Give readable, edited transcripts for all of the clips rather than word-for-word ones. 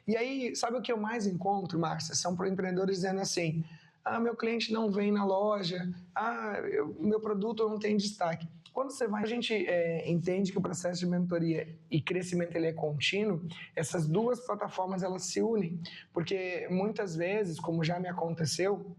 E aí, sabe o que eu mais encontro, Márcia? São empreendedores dizendo assim, meu cliente não vem na loja, meu produto não tem destaque. Quando você vai, a gente entende que o processo de mentoria e crescimento ele é contínuo, essas duas plataformas elas se unem, porque muitas vezes, como já me aconteceu,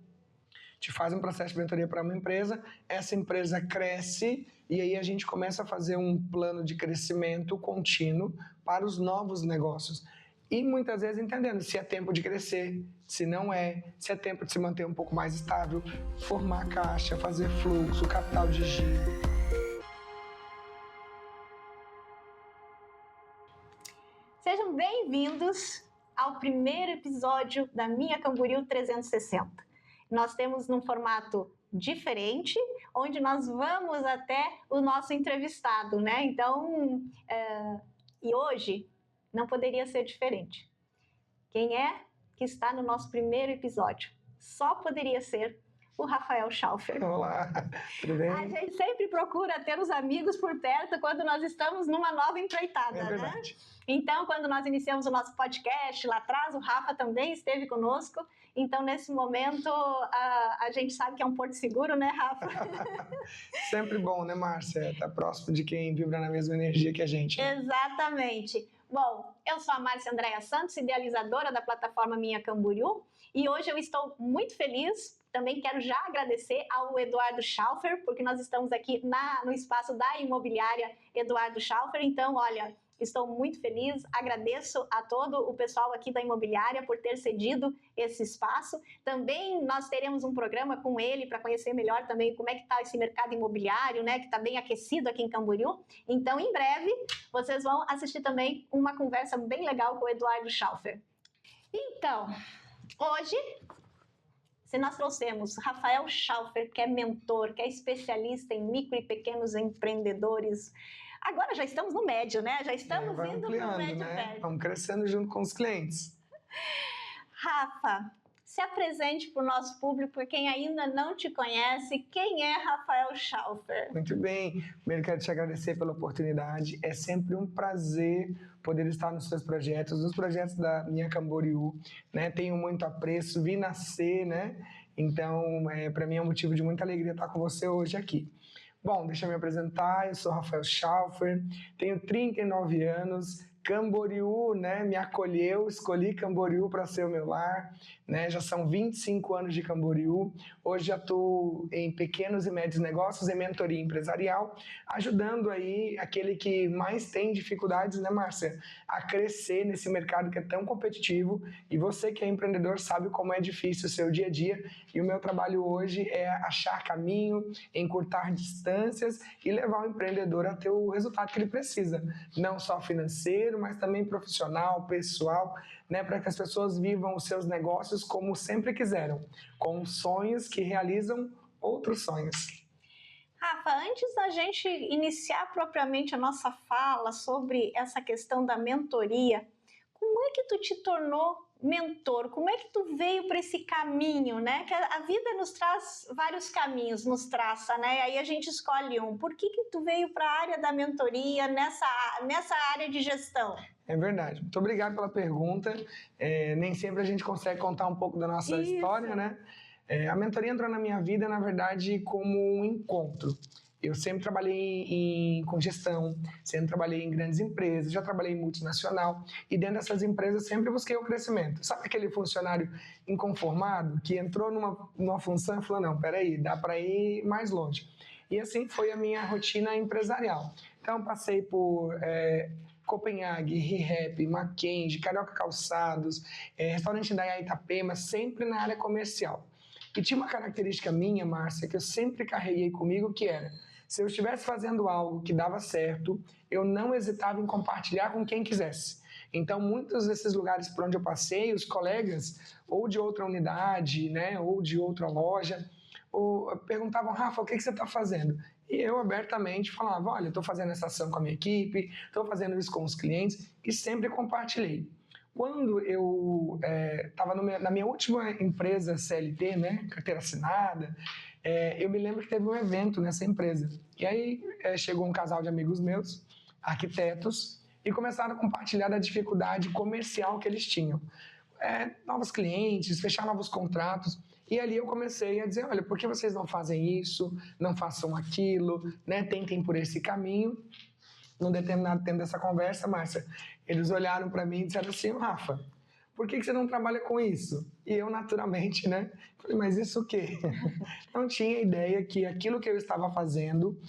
te faz um processo de mentoria para uma empresa, essa empresa cresce e aí a gente começa a fazer um plano de crescimento contínuo para os novos negócios. E muitas vezes entendendo se é tempo de crescer, se não é, se é tempo de se manter um pouco mais estável, formar caixa, fazer fluxo, capital de giro. Sejam bem-vindos ao primeiro episódio da Minha Camboriú 360. Nós temos num formato diferente, onde nós vamos até o nosso entrevistado, né? Então, e hoje não poderia ser diferente. Quem é que está no nosso primeiro episódio? Só poderia ser o Rafael Schaufer. Olá, tudo bem? A gente sempre procura ter os amigos por perto quando nós estamos numa nova empreitada, É verdade. né? Então, quando nós iniciamos o nosso podcast lá atrás, o Rafa também esteve conosco. Então, nesse momento, a gente sabe que é um porto seguro, né, Rafa? Sempre bom, né, Márcia? Estar próximo de quem vibra na mesma energia que a gente. Né? Exatamente. Bom, eu sou a Márcia Andréa Santos, idealizadora da plataforma Minha Camboriú, e hoje eu estou muito feliz. Também quero já agradecer ao Eduardo Schaufer, porque nós estamos aqui no espaço da imobiliária Eduardo Schaufer. Então, olha, estou muito feliz, agradeço a todo o pessoal aqui da imobiliária por ter cedido esse espaço. Também nós teremos um programa com ele para conhecer melhor também como é que está esse mercado imobiliário, né, que está bem aquecido aqui em Camboriú. Então, em breve, vocês vão assistir também uma conversa bem legal com o Eduardo Schaufer. Então, hoje, se nós trouxemos Rafael Schaufer, que é mentor, que é especialista em micro e pequenos empreendedores. Agora já estamos no médio, né? Já estamos indo para o médio, né? Vamos crescendo junto com os clientes. Rafa, se apresente para o nosso público, para quem ainda não te conhece, quem é Rafael Schaufer? Muito bem, primeiro quero te agradecer pela oportunidade, é sempre um prazer poder estar nos seus projetos, nos projetos da Minha Camboriú, né? Tenho muito apreço, vi nascer, né? Então, para mim é um motivo de muita alegria estar com você hoje aqui. Bom, deixa eu me apresentar, eu sou Rafael Schaufer, tenho 39 anos, Camboriú, né, me acolheu, escolhi Camboriú para ser o meu lar, né, já são 25 anos de Camboriú, hoje já estou em pequenos e médios negócios, em mentoria empresarial, ajudando aí aquele que mais tem dificuldades, né, Márcia, a crescer nesse mercado que é tão competitivo, e você que é empreendedor sabe como é difícil o seu dia a dia, e o meu trabalho hoje é achar caminho, encurtar distâncias e levar o empreendedor a ter o resultado que ele precisa, não só financeiro, mas também profissional, pessoal, né, para que as pessoas vivam os seus negócios como sempre quiseram, com sonhos que realizam outros sonhos. Rafa, antes da gente iniciar propriamente a nossa fala sobre essa questão da mentoria, como é que tu te tornou mentor? Como é que tu veio para esse caminho, né? Que a vida nos traz vários caminhos, nos traça, né? Aí a gente escolhe um. Por que tu veio para a área da mentoria, nessa área de gestão? É verdade. Muito obrigado pela pergunta. Nem sempre a gente consegue contar um pouco da nossa história, né? A mentoria entrou na minha vida, na verdade, como um encontro. Eu sempre trabalhei com gestão, sempre trabalhei em grandes empresas, já trabalhei em multinacional e dentro dessas empresas sempre busquei o crescimento. Sabe aquele funcionário inconformado que entrou numa função e falou, não, peraí, dá para ir mais longe. E assim foi a minha rotina empresarial. Então passei por Copenhague, ReHap, Mackenzie, Carioca Calçados, restaurante da Itapema, sempre na área comercial. E tinha uma característica minha, Márcia, que eu sempre carreguei comigo, que era, se eu estivesse fazendo algo que dava certo, eu não hesitava em compartilhar com quem quisesse. Então, muitos desses lugares por onde eu passei, os colegas, ou de outra unidade, né, ou de outra loja, perguntavam, Rafa, o que você está fazendo? E eu abertamente falava, olha, estou fazendo essa ação com a minha equipe, estou fazendo isso com os clientes, e sempre compartilhei. Quando eu estava na minha última empresa CLT, né, carteira assinada, eu me lembro que teve um evento nessa empresa. E aí chegou um casal de amigos meus, arquitetos, e começaram a compartilhar da dificuldade comercial que eles tinham. Novos clientes, fechar novos contratos. E ali eu comecei a dizer, olha, por que vocês não fazem isso, não façam aquilo, né? Tentem por esse caminho. Num determinado tempo dessa conversa, Márcia, eles olharam para mim e disseram assim, Rafa, por que você não trabalha com isso? E eu, naturalmente, né? Falei, mas isso o quê? Não tinha ideia que aquilo que eu estava fazendo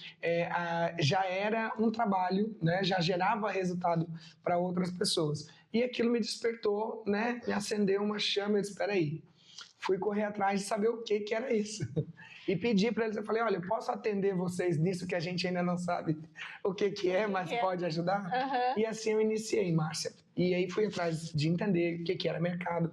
já era um trabalho, né? Já gerava resultado para outras pessoas. E aquilo me despertou, né? Me acendeu uma chama. Eu disse, espera aí. Fui correr atrás de saber o que era isso. E pedi para eles, eu falei, olha, eu posso atender vocês nisso que a gente ainda não sabe o que é, mas pode ajudar? Uhum. E assim eu iniciei, Márcia. E aí fui atrás de entender o que era mercado.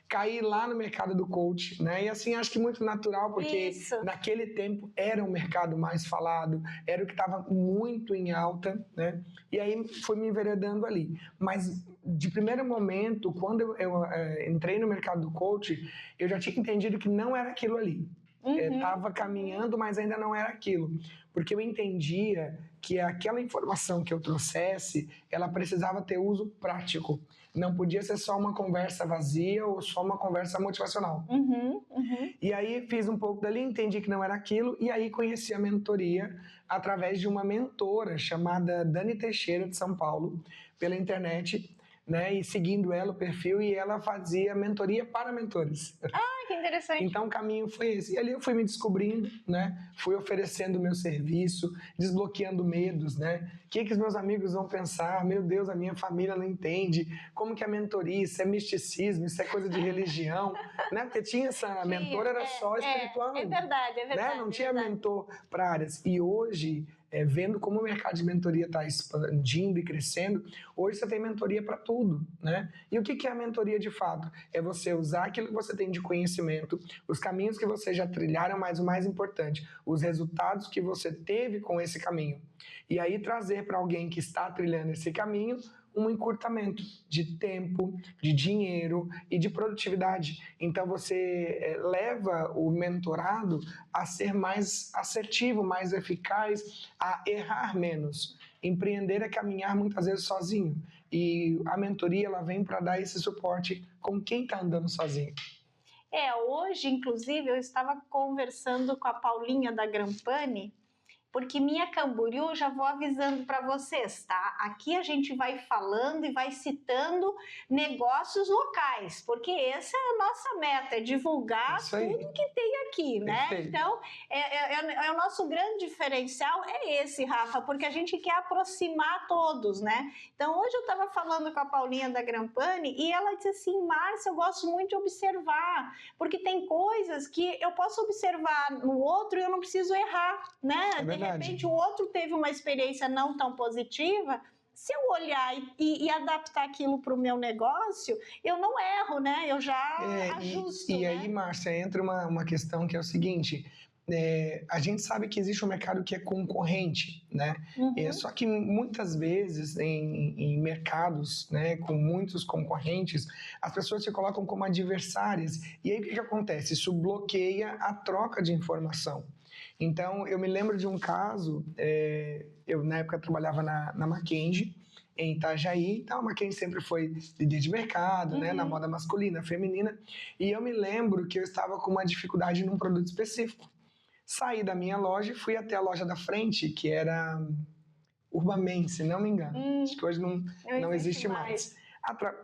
Caí lá no mercado do coach, né? E assim, acho que muito natural, porque naquele tempo era o mercado mais falado, era o que estava muito em alta, né? E aí fui me enveredando ali. Mas de primeiro momento, quando eu entrei no mercado do coach, eu já tinha entendido que não era aquilo ali. Estava caminhando, mas ainda não era aquilo. Porque eu entendia que aquela informação que eu trouxesse, ela precisava ter uso prático. Não podia ser só uma conversa vazia ou só uma conversa motivacional. E aí fiz um pouco dali, entendi que não era aquilo, e aí conheci a mentoria através de uma mentora chamada Dani Teixeira, de São Paulo, pela internet, né? E seguindo ela, o perfil, e ela fazia mentoria para mentores. Que interessante. Então o caminho foi esse. E ali eu fui me descobrindo, né? Fui oferecendo o meu serviço, desbloqueando medos, né? O que os meus amigos vão pensar? Meu Deus, a minha família não entende. Como que a mentoria, isso é misticismo, isso é coisa de religião, né? Porque tinha essa mentora, era só espiritual. É verdade, é verdade. Né? Não tinha mentor para áreas. E hoje, vendo como o mercado de mentoria está expandindo e crescendo, hoje você tem mentoria para tudo, né? E o que é a mentoria de fato? É você usar aquilo que você tem de conhecimento, os caminhos que você já trilharam, mas o mais importante, os resultados que você teve com esse caminho. E aí trazer para alguém que está trilhando esse caminho um encurtamento de tempo, de dinheiro e de produtividade. Então você leva o mentorado a ser mais assertivo, mais eficaz, a errar menos. Empreender é caminhar muitas vezes sozinho. E a mentoria ela vem para dar esse suporte com quem está andando sozinho. Hoje, inclusive, eu estava conversando com a Paulinha da Grampani, porque Minha Camboriú, já vou avisando para vocês, tá? Aqui a gente vai falando e vai citando negócios locais, porque essa é a nossa meta, é divulgar tudo que tem aqui, né? Perfeito. Então, o nosso grande diferencial é esse, Rafa, porque a gente quer aproximar todos, né? Então, hoje eu estava falando com a Paulinha da Grampani e ela disse assim, Márcia, eu gosto muito de observar, porque tem coisas que eu posso observar no outro e eu não preciso errar, né? De repente o outro teve uma experiência não tão positiva, se eu olhar e adaptar aquilo para o meu negócio, eu não erro, né? Eu já ajusto. E aí, Márcia, entra uma questão que é o seguinte, a gente sabe que existe um mercado que é concorrente, né? Só que muitas vezes em mercados, né, com muitos concorrentes, as pessoas se colocam como adversárias. E aí o que acontece? Isso bloqueia a troca de informação. Então, eu me lembro de um caso, eu na época trabalhava na Mackenzie, em Itajaí, então a Mackenzie sempre foi líder de mercado, né, na moda masculina, feminina, e eu me lembro que eu estava com uma dificuldade num produto específico. Saí da minha loja e fui até a loja da frente, que era Urbamen, se não me engano, acho que hoje não existe mais.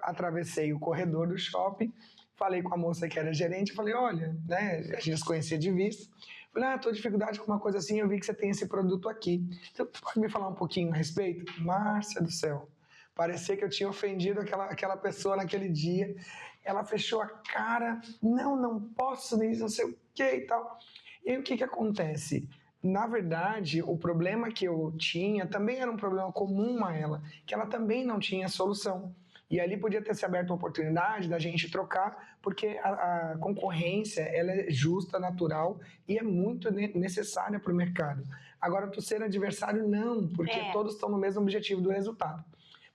Atravessei o corredor do shopping, falei com a moça que era gerente, falei, olha, né, a gente se conhecia de vista, falei, estou com dificuldade com uma coisa assim, eu vi que você tem esse produto aqui. Você pode me falar um pouquinho a respeito? Márcia do céu, parecia que eu tinha ofendido aquela pessoa naquele dia. Ela fechou a cara, não posso, não sei o que e tal. E aí o que acontece? Na verdade, o problema que eu tinha também era um problema comum a ela, que ela também não tinha solução. E ali podia ter se aberto a oportunidade da gente trocar, porque a concorrência ela é justa, natural e é muito necessária para o mercado. Agora, tu ser adversário, não, porque todos estão no mesmo objetivo do resultado.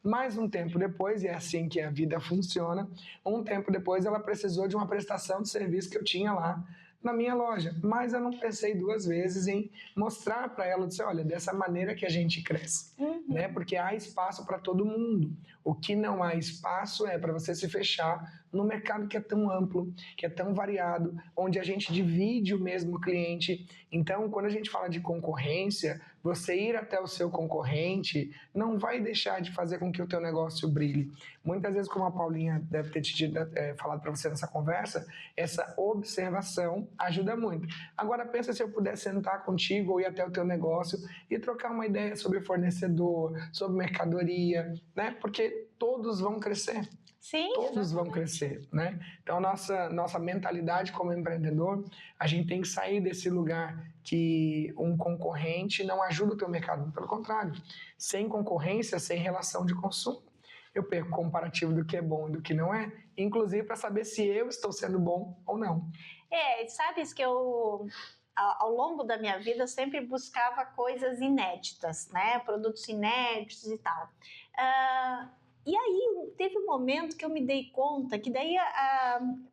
Mais um tempo depois, e é assim que a vida funciona, um tempo depois ela precisou de uma prestação de serviço que eu tinha lá na minha loja, mas eu não pensei duas vezes em mostrar para ela, dizer, olha, dessa maneira que a gente cresce, né? Porque há espaço para todo mundo. O que não há espaço é para você se fechar no mercado que é tão amplo, que é tão variado, onde a gente divide o mesmo cliente. Então, quando a gente fala de concorrência, você ir até o seu concorrente não vai deixar de fazer com que o teu negócio brilhe. Muitas vezes, como a Paulinha deve ter falado para você nessa conversa, essa observação ajuda muito. Agora, pensa se eu pudesse sentar contigo ou ir até o teu negócio e trocar uma ideia sobre fornecedor, sobre mercadoria, né? Porque todos vão crescer. Sim, Todos vão crescer, né? Então, a nossa mentalidade como empreendedor, a gente tem que sair desse lugar que um concorrente não ajuda o teu mercado. Pelo contrário, sem concorrência, sem relação de consumo, eu perco o comparativo do que é bom e do que não é, inclusive para saber se eu estou sendo bom ou não. Sabes que ao longo da minha vida, eu sempre buscava coisas inéditas, né? Produtos inéditos e tal. E aí, teve um momento que eu me dei conta que daí,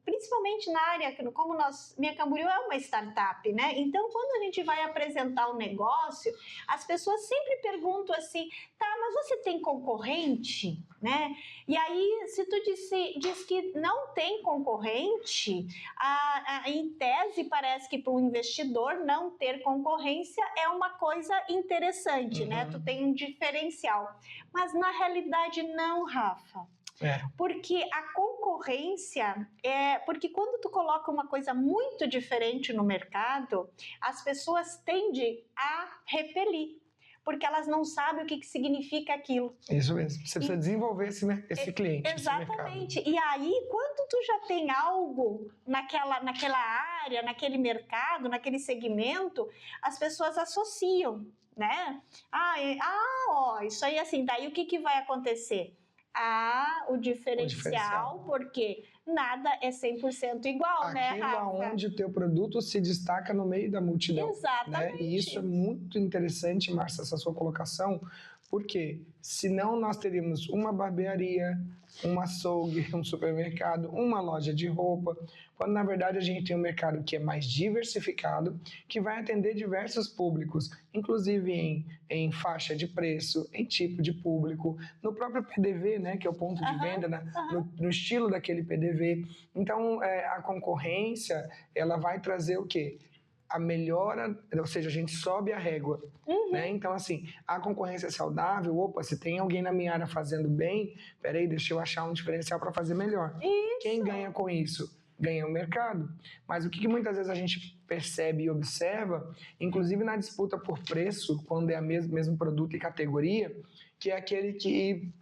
principalmente na área, como Minha Camboriú é uma startup, né? Então, quando a gente vai apresentar um negócio, as pessoas sempre perguntam assim, tá, mas você tem concorrente, né? E aí, se tu diz que não tem concorrente, em tese, parece que para o investidor não ter concorrência é uma coisa interessante, né? Tu tem um diferencial. Mas, na realidade, não, Rafa. Porque a concorrência porque quando tu coloca uma coisa muito diferente no mercado, as pessoas tendem a repelir, porque elas não sabem o que significa aquilo. Isso mesmo. Você precisa desenvolver esse cliente. Exatamente. E aí, quando tu já tem algo naquela área, naquele mercado, naquele segmento, as pessoas associam, né? Isso aí assim, daí o que vai acontecer? O diferencial, porque nada é 100% igual, né, Rafa? Aquilo onde o teu produto se destaca no meio da multidão. Exatamente. Né? E isso é muito interessante, Márcia, essa sua colocação, porque senão nós teríamos uma barbearia, um açougue, um supermercado, uma loja de roupa, quando na verdade a gente tem um mercado que é mais diversificado, que vai atender diversos públicos, inclusive em faixa de preço, em tipo de público, no próprio PDV, né, que é o ponto de venda, no estilo daquele PDV. Então, a concorrência, ela vai trazer o quê? A melhora, ou seja, a gente sobe a régua, né? Então, assim, a concorrência é saudável, se tem alguém na minha área fazendo bem, peraí, deixa eu achar um diferencial para fazer melhor. Isso. Quem ganha com isso? Ganha o mercado. Mas o que muitas vezes a gente percebe e observa, inclusive na disputa por preço, quando é o mesmo produto e categoria, que é aquele que...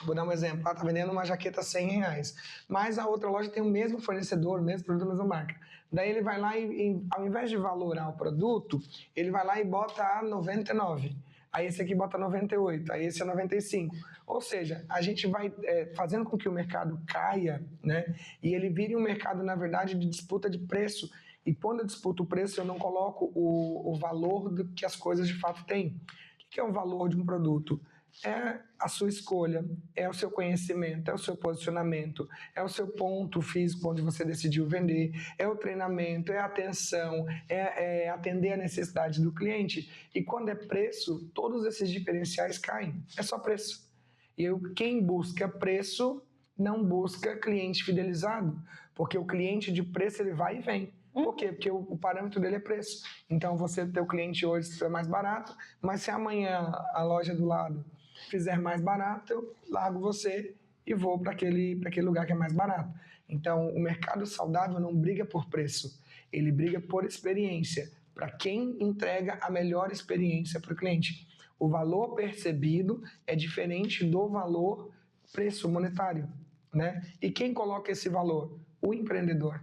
Vou dar um exemplo, tá vendendo uma jaqueta R$100, mas a outra loja tem o mesmo fornecedor, o mesmo produto, a mesma marca. Daí ele vai lá e ao invés de valorar o produto, ele vai lá e bota a 99. Aí esse aqui bota 98, aí esse é 95. Ou seja, a gente vai fazendo com que o mercado caia, né? E ele vire um mercado, na verdade, de disputa de preço. E quando eu disputo o preço, eu não coloco o valor do que as coisas de fato têm. O que é o valor de um produto? É a sua escolha, é o seu conhecimento, é o seu posicionamento, é o seu ponto físico onde você decidiu vender, é o treinamento, é a atenção, é atender a necessidade do cliente. E quando é preço, todos esses diferenciais caem, é só preço. E quem busca preço não busca cliente fidelizado, porque o cliente de preço ele vai e vem. Por quê? Porque o parâmetro dele é preço. Então, você ter o cliente hoje é mais barato, mas se amanhã a loja do lado fizer mais barato, eu largo você e vou para aquele lugar que é mais barato. Então, o mercado saudável não briga por preço, ele briga por experiência, para quem entrega a melhor experiência para o cliente. O valor percebido é diferente do valor preço monetário, né? E quem coloca esse valor? O empreendedor.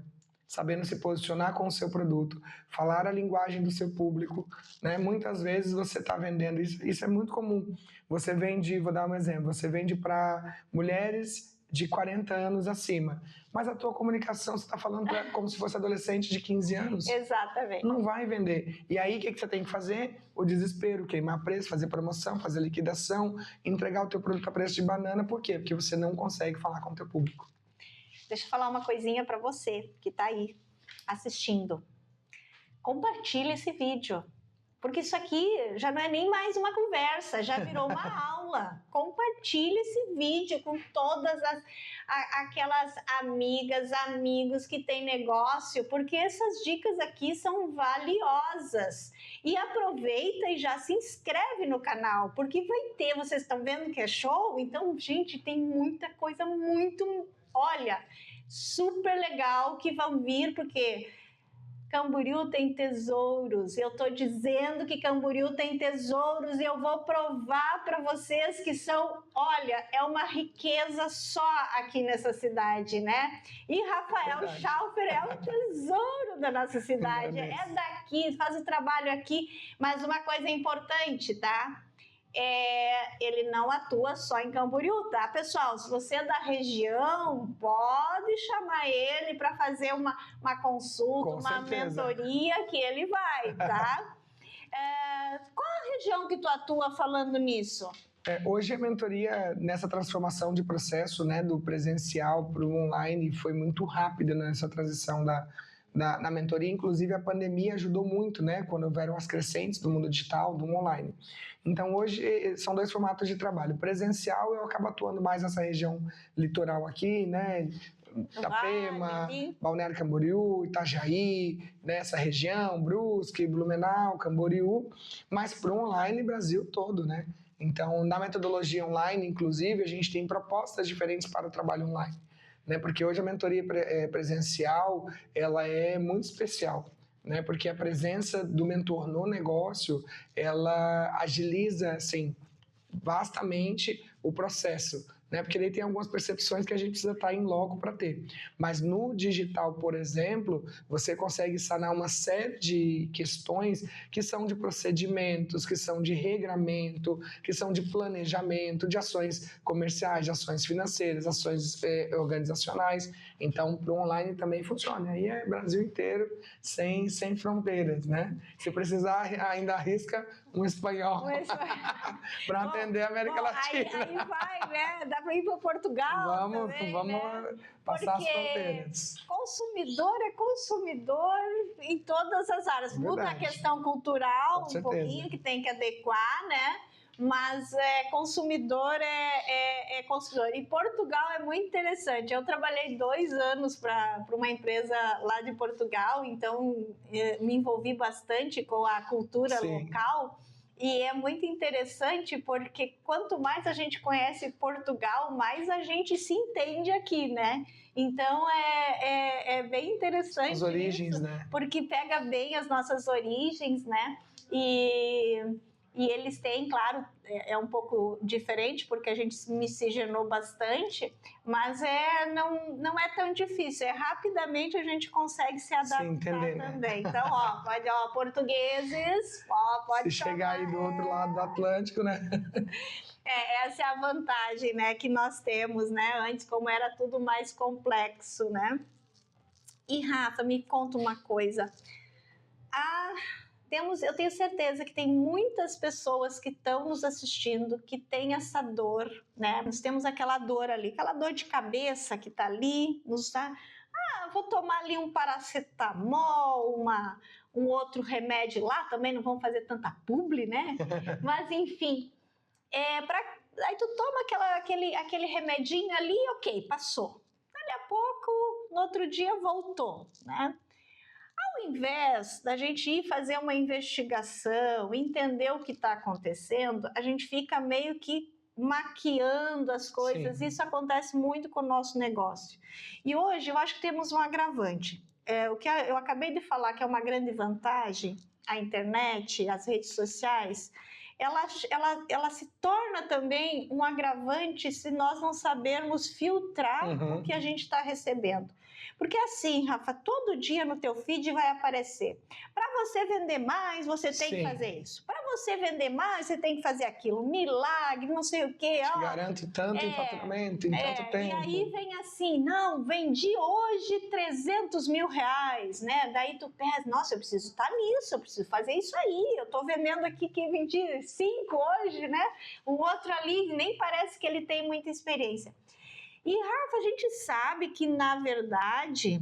Sabendo se posicionar com o seu produto, falar a linguagem do seu público, né? Muitas vezes você está vendendo, isso é muito comum. Você vende, vou dar um exemplo, você vende para mulheres de 40 anos acima, mas a tua comunicação, você está falando como se fosse adolescente de 15 anos. Exatamente. Não vai vender. E aí, o que você tem que fazer? O desespero, queimar preço, fazer promoção, fazer liquidação, entregar o teu produto a preço de banana. Por quê? Porque você não consegue falar com o teu público. Deixa eu falar uma coisinha para você que está aí assistindo. compartilhe esse vídeo. Porque isso aqui já não é nem mais uma conversa, já virou uma aula. Compartilhe esse vídeo com todas aquelas amigas, amigos que têm negócio, porque essas dicas aqui são valiosas. E aproveita e já se inscreve no canal, porque vai ter, vocês estão vendo que é show? Então, gente, tem muita coisa olha, super legal que vão vir, porque Camboriú tem tesouros. Eu estou dizendo que Camboriú tem tesouros e eu vou provar para vocês que são, olha, é uma riqueza só aqui nessa cidade, né? E Rafael Schalfer é um tesouro da nossa cidade. É daqui, faz o trabalho aqui. Mas uma coisa importante, tá? Ele não atua só em Camboriú, tá, pessoal? Se você é da região, pode chamar ele para fazer uma consulta, uma mentoria, que ele vai, tá? Qual a região que tu atua falando nisso? Hoje a mentoria, nessa transformação de processo, né, do presencial para o online, foi muito rápida nessa transição na mentoria. Inclusive a pandemia ajudou muito, né, quando houveram as crescentes do mundo digital, do online. Então hoje são 2 formatos de trabalho. Presencial, eu acabo atuando mais nessa região litoral aqui, né, Itapema, Balneário Camboriú, Itajaí, nessa região, Brusque, Blumenau, Camboriú, mas para o online Brasil todo, né? Então, na metodologia online, inclusive, a gente tem propostas diferentes para o trabalho online, né? Porque hoje a mentoria presencial, ela é muito especial, né? Porque a presença do mentor no negócio, ela agiliza, assim, vastamente o processo, né? Porque daí tem algumas percepções que a gente precisa estar em loco para ter. Mas no digital, por exemplo, você consegue sanar uma série de questões que são de procedimentos, que são de regramento, que são de planejamento, de ações comerciais, de ações financeiras, ações organizacionais. Então, para o online também funciona. Aí é Brasil inteiro, sem fronteiras, né? Se precisar, ainda arrisca um espanhol para atender a América Latina. Aí vai, né? Dá para ir para Portugal também, vamos né? passar Porque as fronteiras. Consumidor é consumidor em todas as áreas. Muda a questão cultural um pouquinho, que tem que adequar, né? Mas consumidor é consumidor. E Portugal é muito interessante. Eu trabalhei 2 anos para uma empresa lá de Portugal, então me envolvi bastante com a cultura local. E é muito interessante porque quanto mais a gente conhece Portugal, mais a gente se entende aqui, né? Então é bem interessante as origens, isso, né? Porque pega bem as nossas origens, né? E eles têm, claro, é um pouco diferente, porque a gente miscigenou bastante, mas não é tão difícil. Rapidamente a gente consegue se adaptar também. Né? Então, portugueses, pode se chegar aí do outro lado do Atlântico, né? Essa é a vantagem, né, que nós temos, né? Antes, como era tudo mais complexo, né? E, Rafa, me conta uma coisa. Eu tenho certeza que tem muitas pessoas que estão nos assistindo que têm essa dor, né? Nós temos aquela dor ali, aquela dor de cabeça que está ali, vou tomar ali um paracetamol, um outro remédio lá, também não vamos fazer tanta publi, né? Mas enfim, aí tu toma aquele remedinho ali, ok, passou. Dali a pouco, no outro dia voltou, né? Ao invés da gente ir fazer uma investigação, entender o que está acontecendo, a gente fica meio que maquiando as coisas. Sim. Isso acontece muito com o nosso negócio. E hoje eu acho que temos um agravante. O que eu acabei de falar que é uma grande vantagem, a internet, as redes sociais, ela se torna também um agravante se nós não sabermos filtrar o que a gente está recebendo. Porque assim, Rafa, todo dia no teu feed vai aparecer. Para você vender mais, você tem que fazer isso. Para você vender mais, você tem que fazer aquilo. Milagre, não sei o quê. Te garante tanto em faturamento, em tanto tempo. E aí vem assim, não, vendi hoje 300 mil reais, né? Daí tu pensa, nossa, eu preciso estar nisso, eu preciso fazer isso aí. Eu estou vendendo aqui que vendi 5 hoje, né? O outro ali nem parece que ele tem muita experiência. E, Rafa, a gente sabe que, na verdade,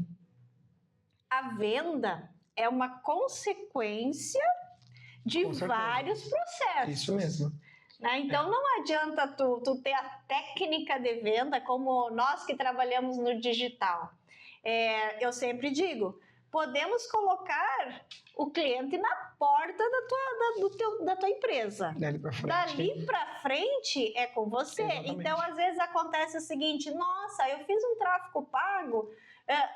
a venda, é uma consequência de vários processos. Isso mesmo. Né? Então, não adianta tu ter a técnica de venda como nós que trabalhamos no digital. Eu sempre digo, podemos colocar o cliente na porta da tua empresa. Dali para frente é com você. Exatamente. Então, às vezes acontece o seguinte, nossa, eu fiz um tráfego pago,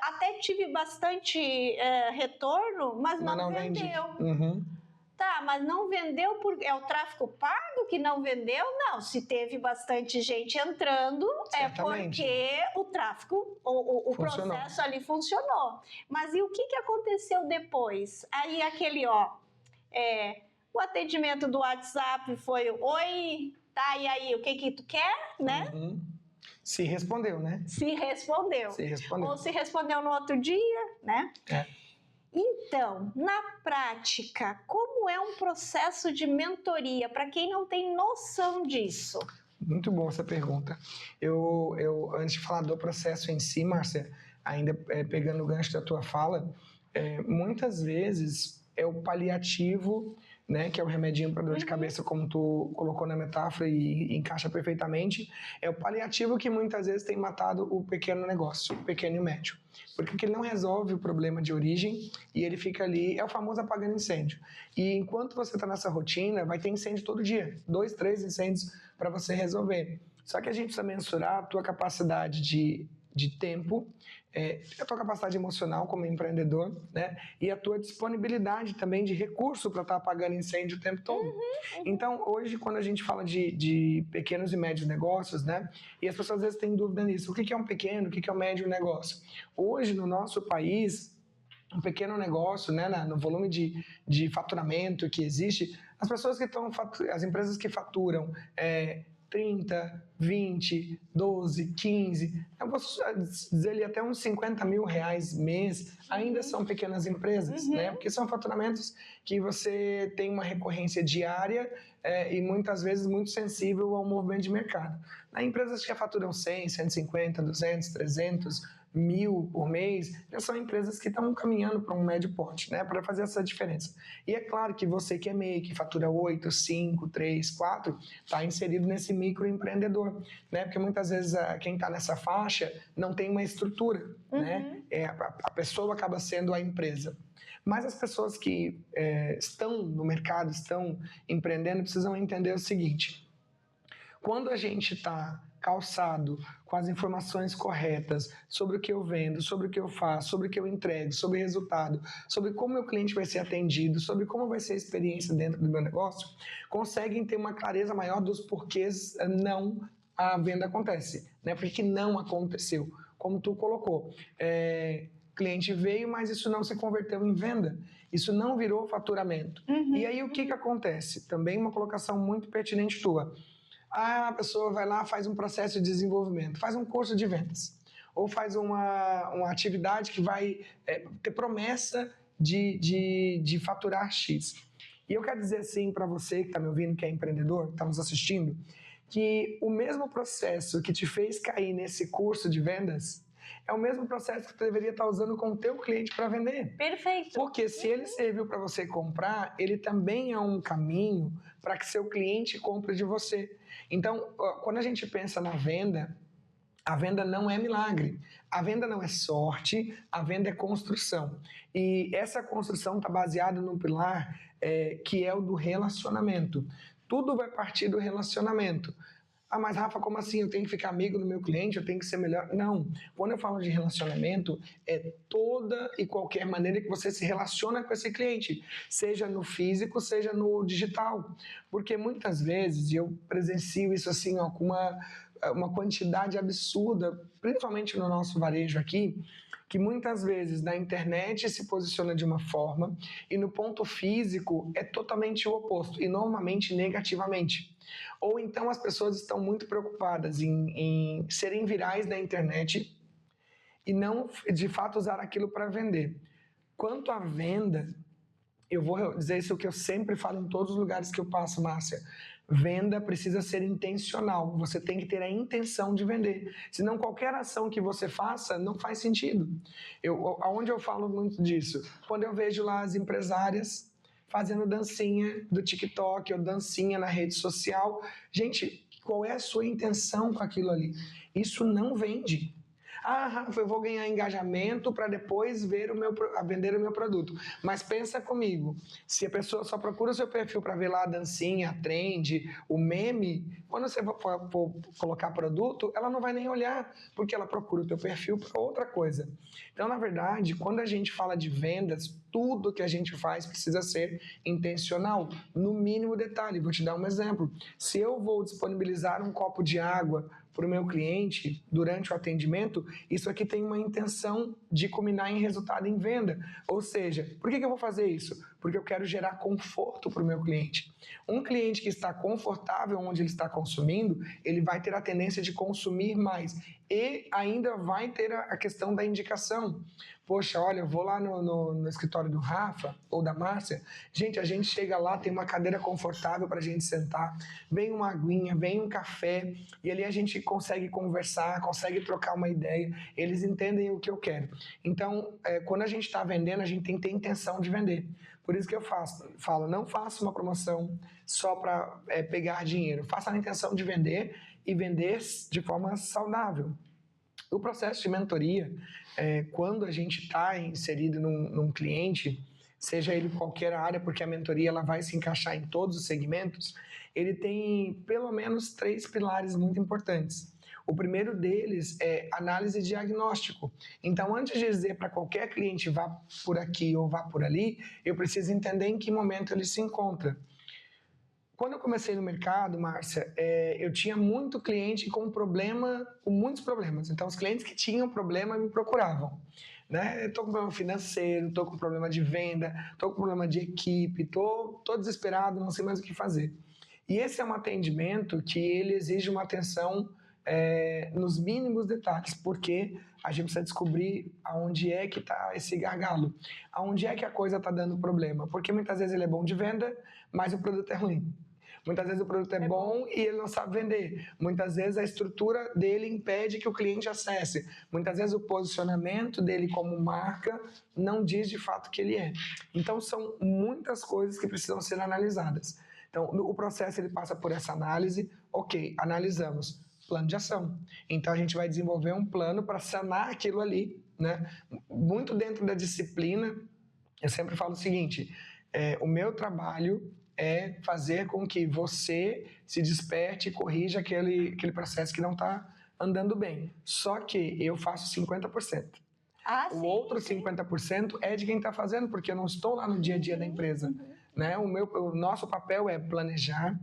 até tive bastante retorno, mas não vendeu. Uhum. Tá, mas não vendeu porque é o tráfego pago que não vendeu? Não, se teve bastante gente entrando, certamente. É porque o tráfego, o processo ali funcionou. Mas e o que aconteceu depois? Aí aquele, o atendimento do WhatsApp foi, oi, tá, e aí, o que tu quer, né? Uhum. Se respondeu, né? Se respondeu. Ou se respondeu no outro dia, né? Então, na prática, como é um processo de mentoria para quem não tem noção disso? Muito boa essa pergunta. Eu antes de falar do processo em si, Márcia, ainda pegando o gancho da tua fala, muitas vezes é o paliativo, né, que é o remedinho para dor de cabeça, como tu colocou na metáfora e encaixa perfeitamente, é o paliativo que muitas vezes tem matado o pequeno negócio, o pequeno e médio. Porque ele não resolve o problema de origem e ele fica ali, é o famoso apagando incêndio. E enquanto você está nessa rotina, vai ter incêndio todo dia, 2, 3 incêndios para você resolver. Só que a gente precisa mensurar a tua capacidade de tempo, a tua capacidade emocional como empreendedor, né? E a tua disponibilidade também de recurso para estar apagando incêndio o tempo todo. Então, hoje, quando a gente fala de pequenos e médios negócios, né? E as pessoas às vezes têm dúvida nisso. O que é um pequeno, o que é um médio negócio? Hoje, no nosso país, um pequeno negócio, né, no volume de faturamento que existe, as pessoas que estão, as empresas que faturam 30, 20, 12, 15, eu posso dizer ali até uns 50 mil reais mês, ainda são pequenas empresas, né? Porque são faturamentos que você tem uma recorrência diária e muitas vezes muito sensível ao movimento de mercado. Há empresas que já faturam 100, 150, 200, 300, 1.000 por mês, já são empresas que estão caminhando para um médio porte, né, para fazer essa diferença. E é claro que você que é MEI, que fatura 8, 5, 3, 4, está inserido nesse microempreendedor, né, porque muitas vezes quem está nessa faixa não tem uma estrutura, né, a pessoa acaba sendo a empresa. Mas as pessoas que estão no mercado, estão empreendendo, precisam entender o seguinte: quando a gente está calçado com as informações corretas sobre o que eu vendo, sobre o que eu faço, sobre o que eu entrego, sobre o resultado, sobre como meu cliente vai ser atendido, sobre como vai ser a experiência dentro do meu negócio, conseguem ter uma clareza maior dos porquês não a venda acontece, né? Porque não aconteceu, como tu colocou. Cliente veio, mas isso não se converteu em venda, isso não virou faturamento. E aí o que acontece? Também uma colocação muito pertinente tua. A pessoa vai lá, faz um processo de desenvolvimento, faz um curso de vendas, ou faz uma atividade que vai ter promessa de faturar X. E eu quero dizer assim para você que está me ouvindo, que é empreendedor, que está nos assistindo, que o mesmo processo que te fez cair nesse curso de vendas é o mesmo processo que tu deveria estar usando com o teu cliente para vender. Perfeito. Porque se ele serviu para você comprar, ele também é um caminho para que seu cliente compre de você. Então, quando a gente pensa na venda, a venda não é milagre, a venda não é sorte, a venda é construção. E essa construção está baseada no pilar que é o do relacionamento. Tudo vai partir do relacionamento. Ah, mas Rafa, como assim? Eu tenho que ficar amigo do meu cliente? Eu tenho que ser melhor? Não. Quando eu falo de relacionamento, é toda e qualquer maneira que você se relaciona com esse cliente, seja no físico, seja no digital. Porque muitas vezes, e eu presencio isso assim, ó, com uma quantidade absurda, principalmente no nosso varejo aqui, que muitas vezes na internet se posiciona de uma forma e no ponto físico é totalmente o oposto, e normalmente negativamente. Ou então as pessoas estão muito preocupadas em serem virais na internet e não, de fato, usar aquilo para vender. Quanto à venda, eu vou dizer isso que eu sempre falo em todos os lugares que eu passo, Márcia. Venda precisa ser intencional, você tem que ter a intenção de vender, senão qualquer ação que você faça não faz sentido. Aonde eu falo muito disso? Quando eu vejo lá as empresárias fazendo dancinha do TikTok ou dancinha na rede social, gente, qual é a sua intenção com aquilo ali? Isso não vende. Ah, Rafa, eu vou ganhar engajamento para depois vender o meu produto. Mas pensa comigo, se a pessoa só procura o seu perfil para ver lá a dancinha, a trend, o meme, quando você for colocar produto, ela não vai nem olhar, porque ela procura o teu perfil para outra coisa. Então, na verdade, quando a gente fala de vendas, tudo que a gente faz precisa ser intencional, no mínimo detalhe. Vou te dar um exemplo. Se eu vou disponibilizar um copo de água para o meu cliente durante o atendimento, isso aqui tem uma intenção de culminar em resultado em venda. Ou seja, por que eu vou fazer isso? Porque eu quero gerar conforto para o meu cliente. Um cliente que está confortável onde ele está consumindo, ele vai ter a tendência de consumir mais e ainda vai ter a questão da indicação. Poxa, olha, eu vou lá no escritório do Rafa ou da Márcia, gente, a gente chega lá, tem uma cadeira confortável para a gente sentar, vem uma aguinha, vem um café, e ali a gente consegue conversar, consegue trocar uma ideia, eles entendem o que eu quero. Então, quando a gente está vendendo, a gente tem que ter intenção de vender. Por isso que eu falo, não faça uma promoção só para pegar dinheiro, faça a intenção de vender e vender de forma saudável. O processo de mentoria, quando a gente está inserido num cliente, seja ele qualquer área, porque a mentoria ela vai se encaixar em todos os segmentos, ele tem pelo menos 3 pilares muito importantes. O primeiro deles é análise e diagnóstico. Então, antes de dizer para qualquer cliente vá por aqui ou vá por ali, eu preciso entender em que momento ele se encontra. Quando eu comecei no mercado, Márcia, eu tinha muito cliente com muitos problemas. Então, os clientes que tinham problema me procuravam. Né? Estou com problema financeiro, estou com problema de venda, estou com problema de equipe, estou desesperado, não sei mais o que fazer. E esse é um atendimento que ele exige uma atenção nos mínimos detalhes, porque a gente precisa descobrir aonde é que está esse gargalo, aonde é que a coisa está dando problema, porque muitas vezes ele é bom de venda, mas o produto é ruim. Muitas vezes o produto é bom e ele não sabe vender. Muitas vezes a estrutura dele impede que o cliente acesse. Muitas vezes o posicionamento dele como marca não diz de fato que ele é. Então são muitas coisas que precisam ser analisadas. Então o processo ele passa por essa análise. Ok, analisamos. Plano de ação. Então a gente vai desenvolver um plano para sanar aquilo ali, né? Muito dentro da disciplina, eu sempre falo o seguinte, o meu trabalho é fazer com que você se desperte e corrija aquele processo que não está andando bem. Só que eu faço 50%. O outro 50% é de quem está fazendo, porque eu não estou lá no dia a dia da empresa. Né? O nosso papel é planejar,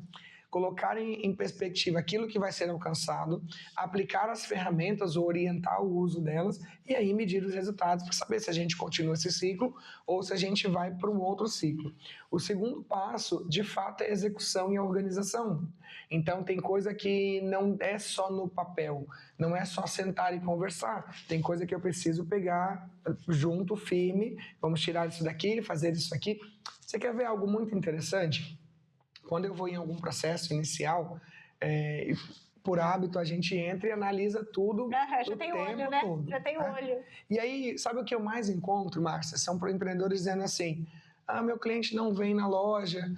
colocar em perspectiva aquilo que vai ser alcançado, aplicar as ferramentas ou orientar o uso delas e aí medir os resultados para saber se a gente continua esse ciclo ou se a gente vai para um outro ciclo. O segundo passo, de fato, é execução e organização. Então, tem coisa que não é só no papel, não é só sentar e conversar. Tem coisa que eu preciso pegar junto, firme, vamos tirar isso daqui, fazer isso aqui. Você quer ver algo muito interessante? Quando eu vou em algum processo inicial, por hábito, a gente entra e analisa tudo já tem olho, né? Todo, já tem olho. E aí, sabe o que eu mais encontro, Márcia? São empreendedores dizendo assim, meu cliente não vem na loja,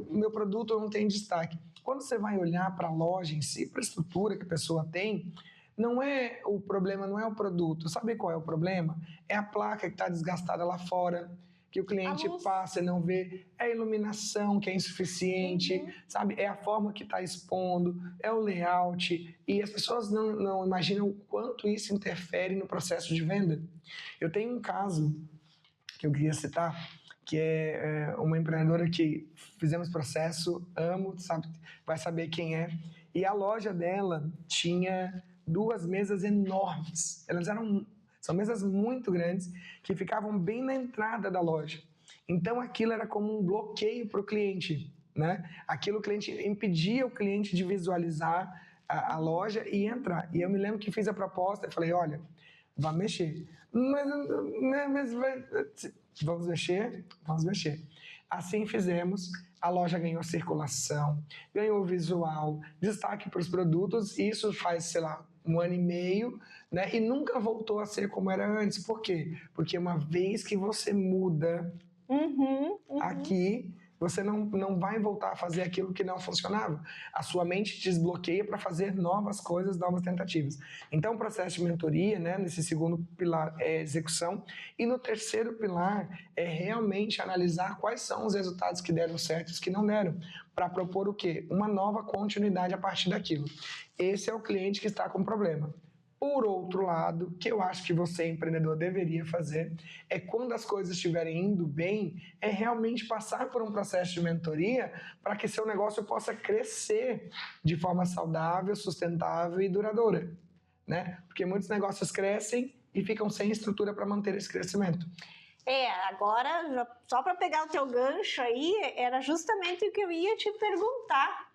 meu produto não tem destaque. Quando você vai olhar para a loja em si, para a estrutura que a pessoa tem, não é o problema, não é o produto. Sabe qual é o problema? É a placa que está desgastada lá fora, que o cliente passa e não vê, é a iluminação que é insuficiente, sabe? É a forma que está expondo, é o layout, e as pessoas não imaginam o quanto isso interfere no processo de venda. Eu tenho um caso que eu queria citar, que é uma empreendedora que fizemos processo, amo, sabe? Vai saber quem é, e a loja dela tinha 2 mesas enormes, são mesas muito grandes que ficavam bem na entrada da loja. Então aquilo era como um bloqueio para o cliente, né? Aquilo o cliente impedia o cliente de visualizar a loja e entrar. E eu me lembro que fiz a proposta e falei, olha, vamos mexer. Mas vamos mexer. Assim fizemos, a loja ganhou circulação, ganhou visual, destaque para os produtos, e isso faz, sei lá, 1 ano e meio, né? E nunca voltou a ser como era antes. Por quê? Porque uma vez que você muda aqui, você não vai voltar a fazer aquilo que não funcionava. A sua mente desbloqueia para fazer novas coisas, novas tentativas. Então, o processo de mentoria, né, nesse segundo pilar, é execução. E no terceiro pilar, é realmente analisar quais são os resultados que deram certo e os que não deram, para propor o quê? Uma nova continuidade a partir daquilo. Esse é o cliente que está com problema. Por outro lado, que eu acho que você, empreendedor, deveria fazer, é quando as coisas estiverem indo bem, é realmente passar por um processo de mentoria para que seu negócio possa crescer de forma saudável, sustentável e duradoura, né? Porque muitos negócios crescem e ficam sem estrutura para manter esse crescimento. Agora, só para pegar o teu gancho aí, era justamente o que eu ia te perguntar.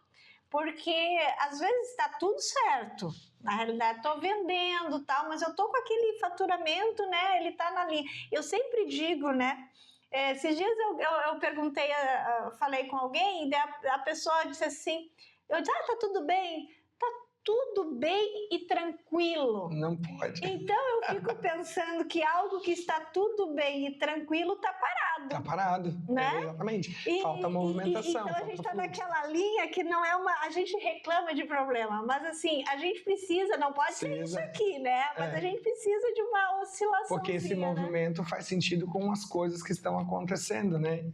Porque às vezes está tudo certo, na realidade estou vendendo tal, mas eu estou com aquele faturamento, né? Ele está na linha. Eu sempre digo, né? Esses dias eu perguntei, falei com alguém e a pessoa disse assim, eu disse, tá tudo bem? Tá tudo bem e tranquilo. Não pode. Então eu fico pensando que algo que está tudo bem e tranquilo está parado. Está parado, né? Exatamente. Falta movimentação. Então a gente está naquela linha que não é uma... A gente reclama de problema, mas assim, a gente precisa, não pode ser isso aqui, né? Mas a gente precisa de uma oscilação. Porque esse movimento faz sentido com as coisas que estão acontecendo, né?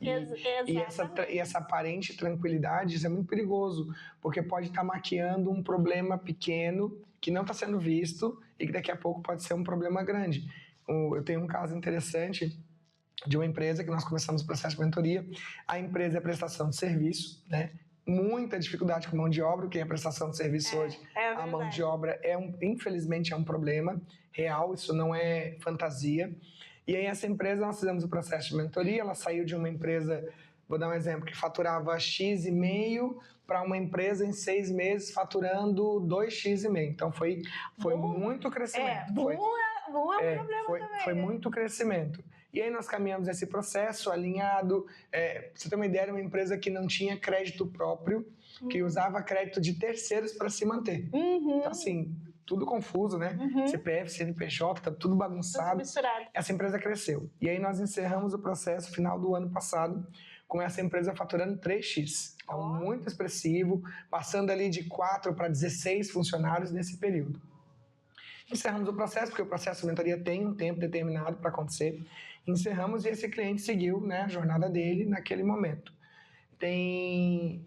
E essa aparente tranquilidade, isso é muito perigoso, porque pode estar maquiando um problema pequeno que não está sendo visto e que daqui a pouco pode ser um problema grande. Eu tenho um caso interessante de uma empresa que nós começamos o processo de mentoria. A empresa é prestação de serviço, né? Muita dificuldade com mão de obra, porque a prestação de serviço hoje, a mão de obra, infelizmente, é um problema real, isso não é fantasia. E aí essa empresa, nós fizemos o processo de mentoria, ela saiu de uma empresa, vou dar um exemplo, que faturava X,5 para uma empresa em 6 meses faturando 2,5x. Então foi muito crescimento. Foi muito crescimento. E aí nós caminhamos esse processo alinhado. Pra você ter uma ideia, era uma empresa que não tinha crédito próprio, que usava crédito de terceiros para se manter. Então assim, tudo confuso, né? CPF, CNPJ, tá tudo bagunçado. Tudo misturado. Essa empresa cresceu. E aí nós encerramos o processo final do ano passado com essa empresa faturando 3x. Então, muito expressivo, passando ali de 4 para 16 funcionários nesse período. Encerramos o processo, porque o processo de mentoria tem um tempo determinado para acontecer. Encerramos e esse cliente seguiu, né, a jornada dele naquele momento. Tem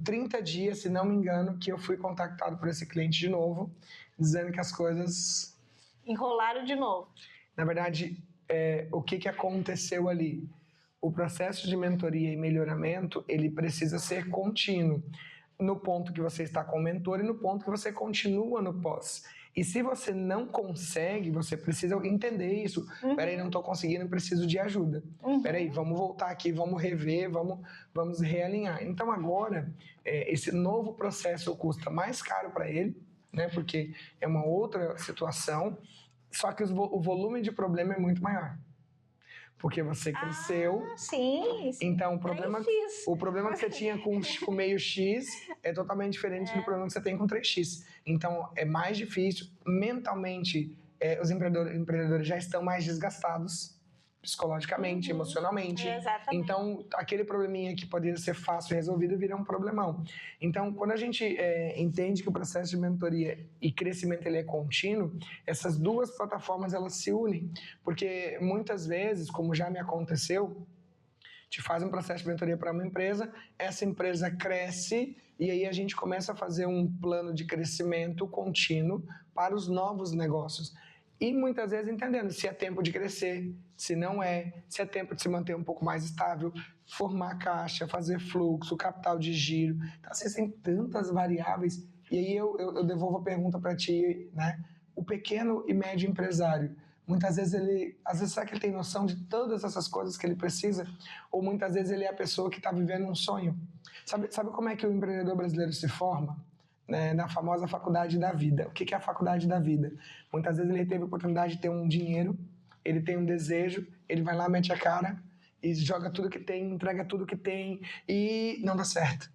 30 dias, se não me engano, que eu fui contactado por esse cliente de novo, dizendo que as coisas... enrolaram de novo. Na verdade, o que aconteceu ali? O processo de mentoria e melhoramento, ele precisa ser contínuo, no ponto que você está com o mentor e no ponto que você continua no pós. E se você não consegue, você precisa entender isso. Peraí, não estou conseguindo, preciso de ajuda. Peraí, vamos voltar aqui, vamos rever, vamos realinhar. Então agora, esse novo processo custa mais caro para ele, né, porque é uma outra situação, só que o volume de problema é muito maior. Porque você cresceu. Sim. Então, o problema que você tinha com meio X é totalmente diferente do problema que você tem com 3x. Então, é mais difícil. Mentalmente, os empreendedores já estão mais desgastados, psicologicamente, emocionalmente. Exatamente. Então, aquele probleminha que poderia ser fácil resolvido vira um problemão. Então, quando a gente entende que o processo de mentoria e crescimento ele é contínuo, essas duas plataformas elas se unem. Porque muitas vezes, como já me aconteceu, te faz um processo de mentoria para uma empresa, essa empresa cresce e aí a gente começa a fazer um plano de crescimento contínuo para os novos negócios. E muitas vezes entendendo se é tempo de crescer, se não é, se é tempo de se manter um pouco mais estável, formar caixa, fazer fluxo, capital de giro. Então, assim, tem tantas variáveis. E aí eu devolvo a pergunta para ti, né? O pequeno e médio empresário, muitas vezes será que ele tem noção de todas essas coisas que ele precisa? Ou muitas vezes ele é a pessoa que está vivendo um sonho? Sabe como é que o empreendedor brasileiro se forma? Na famosa faculdade da vida. O que é a faculdade da vida? Muitas vezes ele teve a oportunidade de ter um dinheiro, ele tem um desejo, ele vai lá, mete a cara e joga tudo que tem, entrega tudo que tem e não dá certo.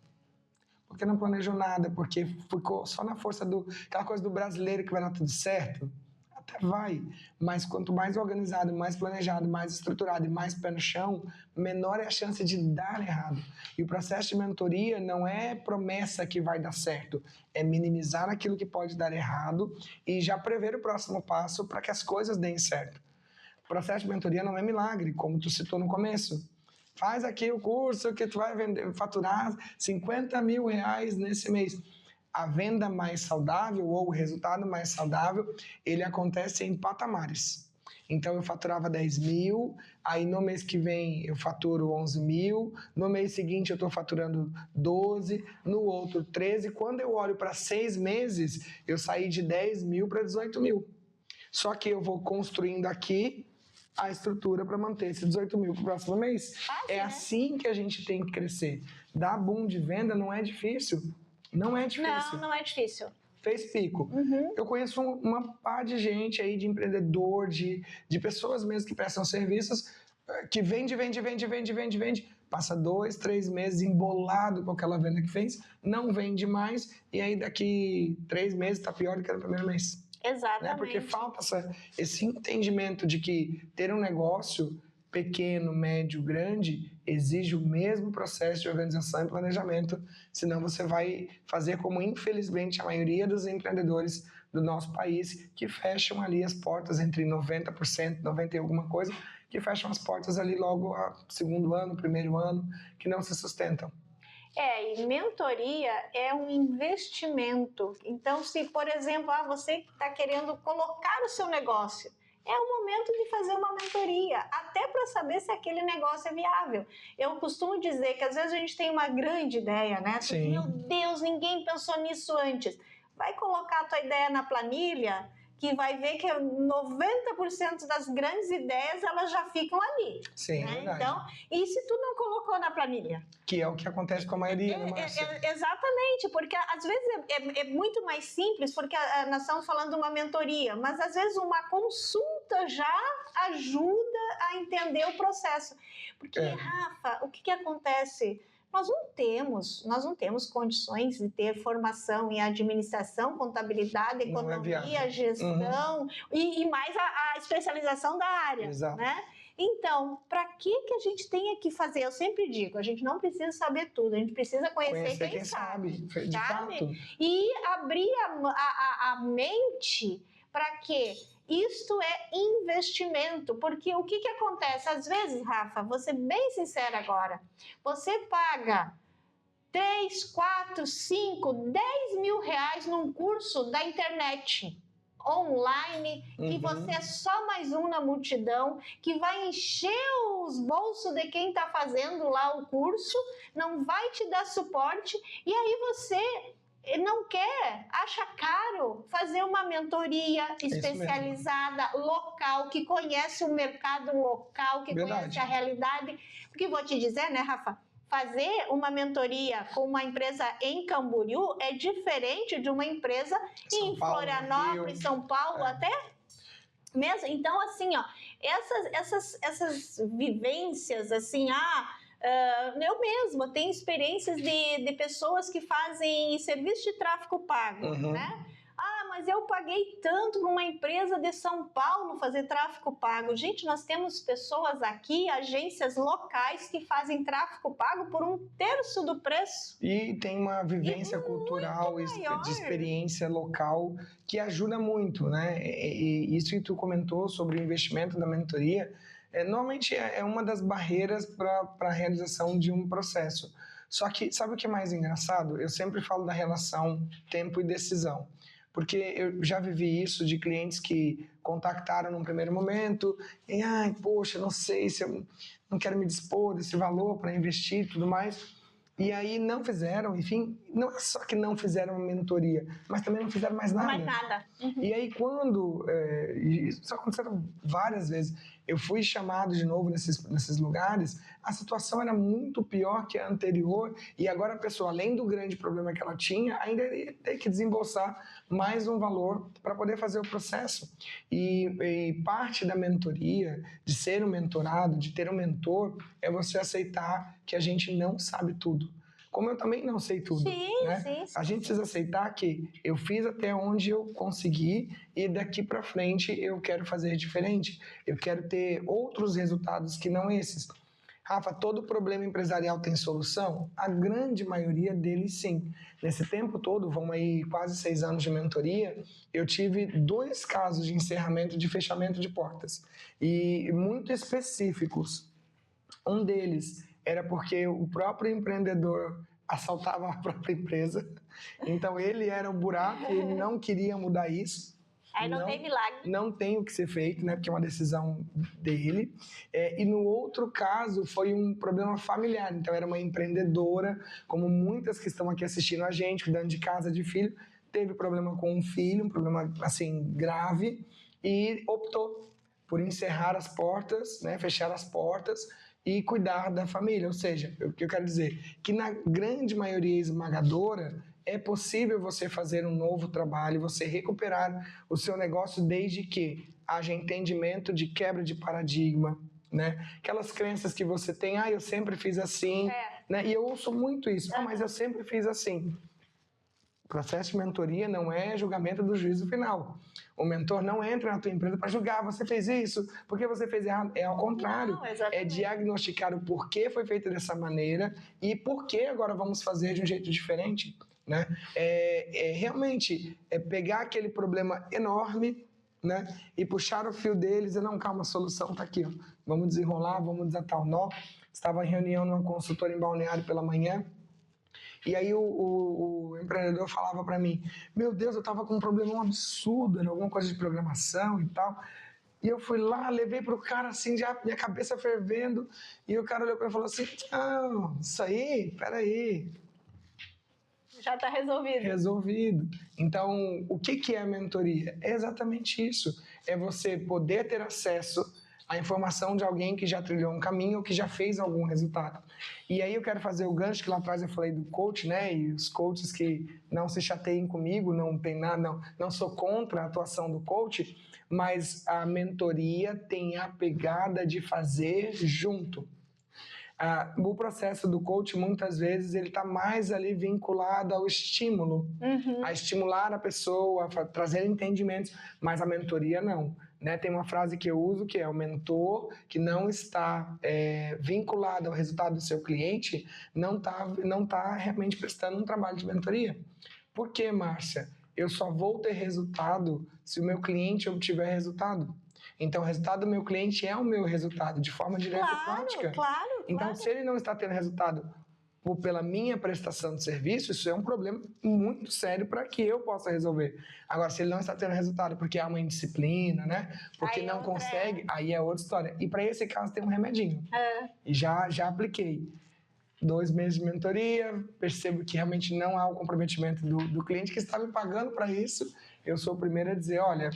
Porque não planejou nada, porque ficou só na força aquela coisa do brasileiro que vai dar tudo certo. Até vai, mas quanto mais organizado, mais planejado, mais estruturado e mais pé no chão, menor é a chance de dar errado. E o processo de mentoria não é promessa que vai dar certo, é minimizar aquilo que pode dar errado e já prever o próximo passo para que as coisas deem certo. O processo de mentoria não é milagre, como tu citou no começo. Faz aqui o curso que tu vai faturar 50 mil reais nesse mês. A venda mais saudável ou o resultado mais saudável, ele acontece em patamares. Então, eu faturava 10 mil, aí no mês que vem eu faturo 11 mil, no mês seguinte eu estou faturando 12, no outro 13. Quando eu olho para 6 meses, eu saí de 10 mil para 18 mil. Só que eu vou construindo aqui a estrutura para manter esses 18 mil para o próximo mês. É assim que a gente tem que crescer. Dar boom de venda não é difícil. Não é difícil. Não é difícil. Fez pico. Eu conheço uma par de gente aí, de empreendedor, de pessoas mesmo que prestam serviços, que vende. Passa 2, 3 meses embolado com aquela venda que fez, não vende mais, e aí daqui 3 meses está pior do que no primeiro mês. Exatamente. Né? Porque falta esse entendimento de que ter um negócio pequeno, médio, grande, exige o mesmo processo de organização e planejamento, senão você vai fazer como, infelizmente, a maioria dos empreendedores do nosso país, que fecham ali as portas entre 90%, 90% e alguma coisa, que fecham as portas ali logo ao segundo ano, primeiro ano, que não se sustentam. E mentoria é um investimento. Então, se, por exemplo, você está querendo colocar o seu negócio, é o momento de fazer uma mentoria, até para saber se aquele negócio é viável. Eu costumo dizer que às vezes a gente tem uma grande ideia, né? Sim. Meu Deus, ninguém pensou nisso antes. Vai colocar a tua ideia na planilha, que vai ver que 90% das grandes ideias, elas já ficam ali. Sim, né? verdade. Então, e se tu não colocou na planilha? Que é o que acontece com a maioria, né, Márcia? Exatamente, porque às vezes é muito mais simples, porque nós estamos falando de uma mentoria, mas às vezes uma consulta já ajuda a entender o processo. Porque, Rafa, o que acontece? Nós não temos condições de ter formação em administração, contabilidade, economia, gestão e mais a especialização da área. Exato. Né? Então, para que a gente tenha que fazer? Eu sempre digo, a gente não precisa saber tudo, a gente precisa conhecer quem sabe. De fato. E abrir a mente para quê? Isto é investimento, porque o que acontece? Às vezes, Rafa, vou ser bem sincera agora, você paga 3, 4, 5, 10 mil reais num curso da internet online, que você é só mais um na multidão, que vai encher os bolsos de quem está fazendo lá o curso, não vai te dar suporte, e aí você não quer, acha caro fazer uma mentoria especializada, local, que conhece o mercado local, que conhece a realidade. Porque vou te dizer, né, Rafa? Fazer uma mentoria com uma empresa em Camboriú é diferente de uma empresa em Florianópolis, São Paulo, até mesmo. Então, assim, ó, essas vivências, assim, eu mesma tenho experiências de pessoas que fazem serviço de tráfego pago, né? Mas eu paguei tanto para uma empresa de São Paulo fazer tráfego pago. Gente, nós temos pessoas aqui, agências locais que fazem tráfego pago por 1/3 do preço. E tem uma vivência cultural, de experiência local que ajuda muito, né? E isso que tu comentou sobre o investimento da mentoria, normalmente é uma das barreiras para a realização de um processo. Só que, sabe o que é mais engraçado? Eu sempre falo da relação tempo e decisão. Porque eu já vivi isso de clientes que contactaram num primeiro momento e, poxa, não sei se eu não quero me dispor desse valor para investir e tudo mais. E aí não fizeram, enfim, não é só que não fizeram uma mentoria, mas também não fizeram mais nada. Mais nada. E aí quando, isso aconteceu várias vezes, eu fui chamado de novo nesses lugares, a situação era muito pior que a anterior, e agora a pessoa, além do grande problema que ela tinha, ainda ia ter que desembolsar mais um valor para poder fazer o processo. E parte da mentoria, de ser um mentorado, de ter um mentor, é você aceitar que a gente não sabe tudo. Como eu também não sei tudo, Sim, né? sim. A gente precisa aceitar que eu fiz até onde eu consegui e daqui para frente eu quero fazer diferente. Eu quero ter outros resultados que não esses. Rafa, todo problema empresarial tem solução? A grande maioria deles, sim. Nesse tempo todo, vão aí quase 6 anos de mentoria, eu tive 2 casos de encerramento, de fechamento de portas. E muito específicos. Um deles era porque o próprio empreendedor assaltava a própria empresa. Então ele era um buraco e ele não queria mudar isso. Aí não tem milagre. Não tem o que ser feito, né? Porque é uma decisão dele. E no outro caso foi um problema familiar. Então era uma empreendedora, como muitas que estão aqui assistindo a gente, cuidando de casa, de filho, teve problema com um filho, um problema assim grave, e optou por encerrar as portas, né? Fechar as portas e cuidar da família. Ou seja, o que eu quero dizer, que na grande maioria esmagadora é possível você fazer um novo trabalho, você recuperar o seu negócio desde que haja entendimento de quebra de paradigma, né? Aquelas crenças que você tem, eu sempre fiz assim, né? E eu ouço muito isso, mas eu sempre fiz assim. O processo de mentoria não é julgamento do juízo final. O mentor não entra na tua empresa para julgar, você fez isso, porque você fez errado. É ao contrário, é diagnosticar o porquê foi feito dessa maneira e por que agora vamos fazer de um jeito diferente. Né? Realmente pegar aquele problema enorme, né? E puxar o fio deles e não, calma, a solução está aqui. Ó. Vamos desenrolar, vamos desatar o nó. Estava em reunião numa consultora em Balneário pela manhã, e aí o empreendedor falava para mim, meu Deus, eu estava com um problema absurdo, era alguma coisa de programação e tal. E eu fui lá, levei pro cara assim, já minha cabeça fervendo, e o cara olhou para mim e falou assim, não, isso aí, peraí. Já está resolvido. Resolvido. Então, o que é a mentoria? É exatamente isso. É você poder ter acesso à informação de alguém que já trilhou um caminho ou que já fez algum resultado. E aí eu quero fazer o gancho que lá atrás eu falei do coach, né? E os coaches que não se chateiem comigo, não tem nada, não sou contra a atuação do coach, mas a mentoria tem a pegada de fazer junto. O processo do coach, muitas vezes, ele está mais ali vinculado ao estímulo, a estimular a pessoa, a trazer entendimentos, mas a mentoria não. Né? Tem uma frase que eu uso que é o mentor que não está vinculado ao resultado do seu cliente, não tá realmente prestando um trabalho de mentoria. Por quê, Márcia? Eu só vou ter resultado se o meu cliente obtiver resultado. Então, o resultado do meu cliente é o meu resultado, de forma direta e prática. Claro. Então, se ele não está tendo resultado pela minha prestação de serviço, isso é um problema muito sério para que eu possa resolver. Agora, se ele não está tendo resultado porque há uma indisciplina, né? Porque não consegue, aí é outra história. E para esse caso tem um remedinho. E já apliquei. 2 meses de mentoria, percebo que realmente não há o comprometimento do cliente que está me pagando para isso. Eu sou o primeiro a dizer, olha,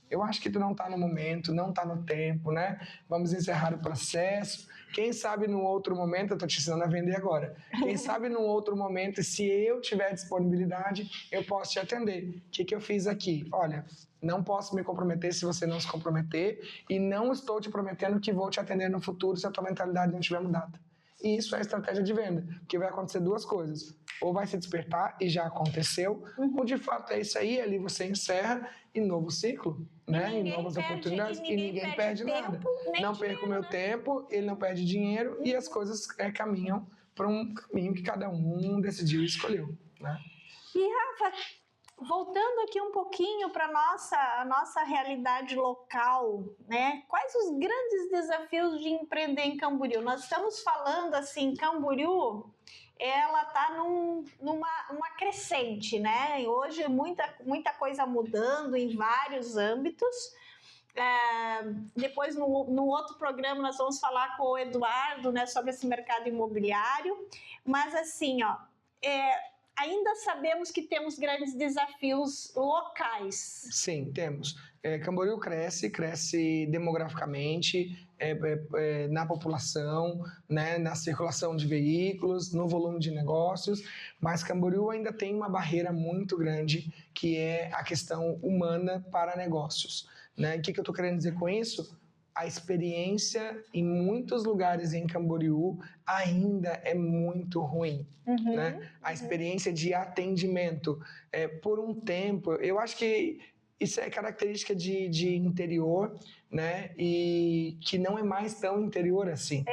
eu acho que tu não está no momento, não está no tempo, né? Vamos encerrar o processo. Quem sabe num outro momento, eu estou te ensinando a vender agora. Quem sabe num outro momento, se eu tiver disponibilidade, eu posso te atender. O que eu fiz aqui? Olha, não posso me comprometer se você não se comprometer e não estou te prometendo que vou te atender no futuro se a tua mentalidade não estiver mudada. E isso é a estratégia de venda, porque vai acontecer 2 coisas. Ou vai se despertar, e já aconteceu, ou de fato é isso aí, ali você encerra, e novo ciclo, né? E novas oportunidades, e ninguém perde nada. Não perco o meu tempo, ele não perde dinheiro, e as coisas caminham para um caminho que cada um decidiu e escolheu, né? E Rafa, voltando aqui um pouquinho para a nossa realidade local, né? Quais os grandes desafios de empreender em Camboriú? Nós estamos falando assim, Camboriú, ela está numa crescente, né? Hoje muita coisa mudando em vários âmbitos. Depois, no outro programa, nós vamos falar com o Eduardo, né, sobre esse mercado imobiliário. Mas, assim, ó, ainda sabemos que temos grandes desafios locais. Sim, temos. Camboriú cresce demograficamente, na população, né, na circulação de veículos, no volume de negócios, mas Camboriú ainda tem uma barreira muito grande, que é a questão humana para negócios. Né? O que eu estou querendo dizer com isso? A experiência em muitos lugares em Camboriú ainda é muito ruim. Né? A experiência de atendimento. Por um tempo, eu acho que isso é característica de interior, né? E que não é mais tão interior assim.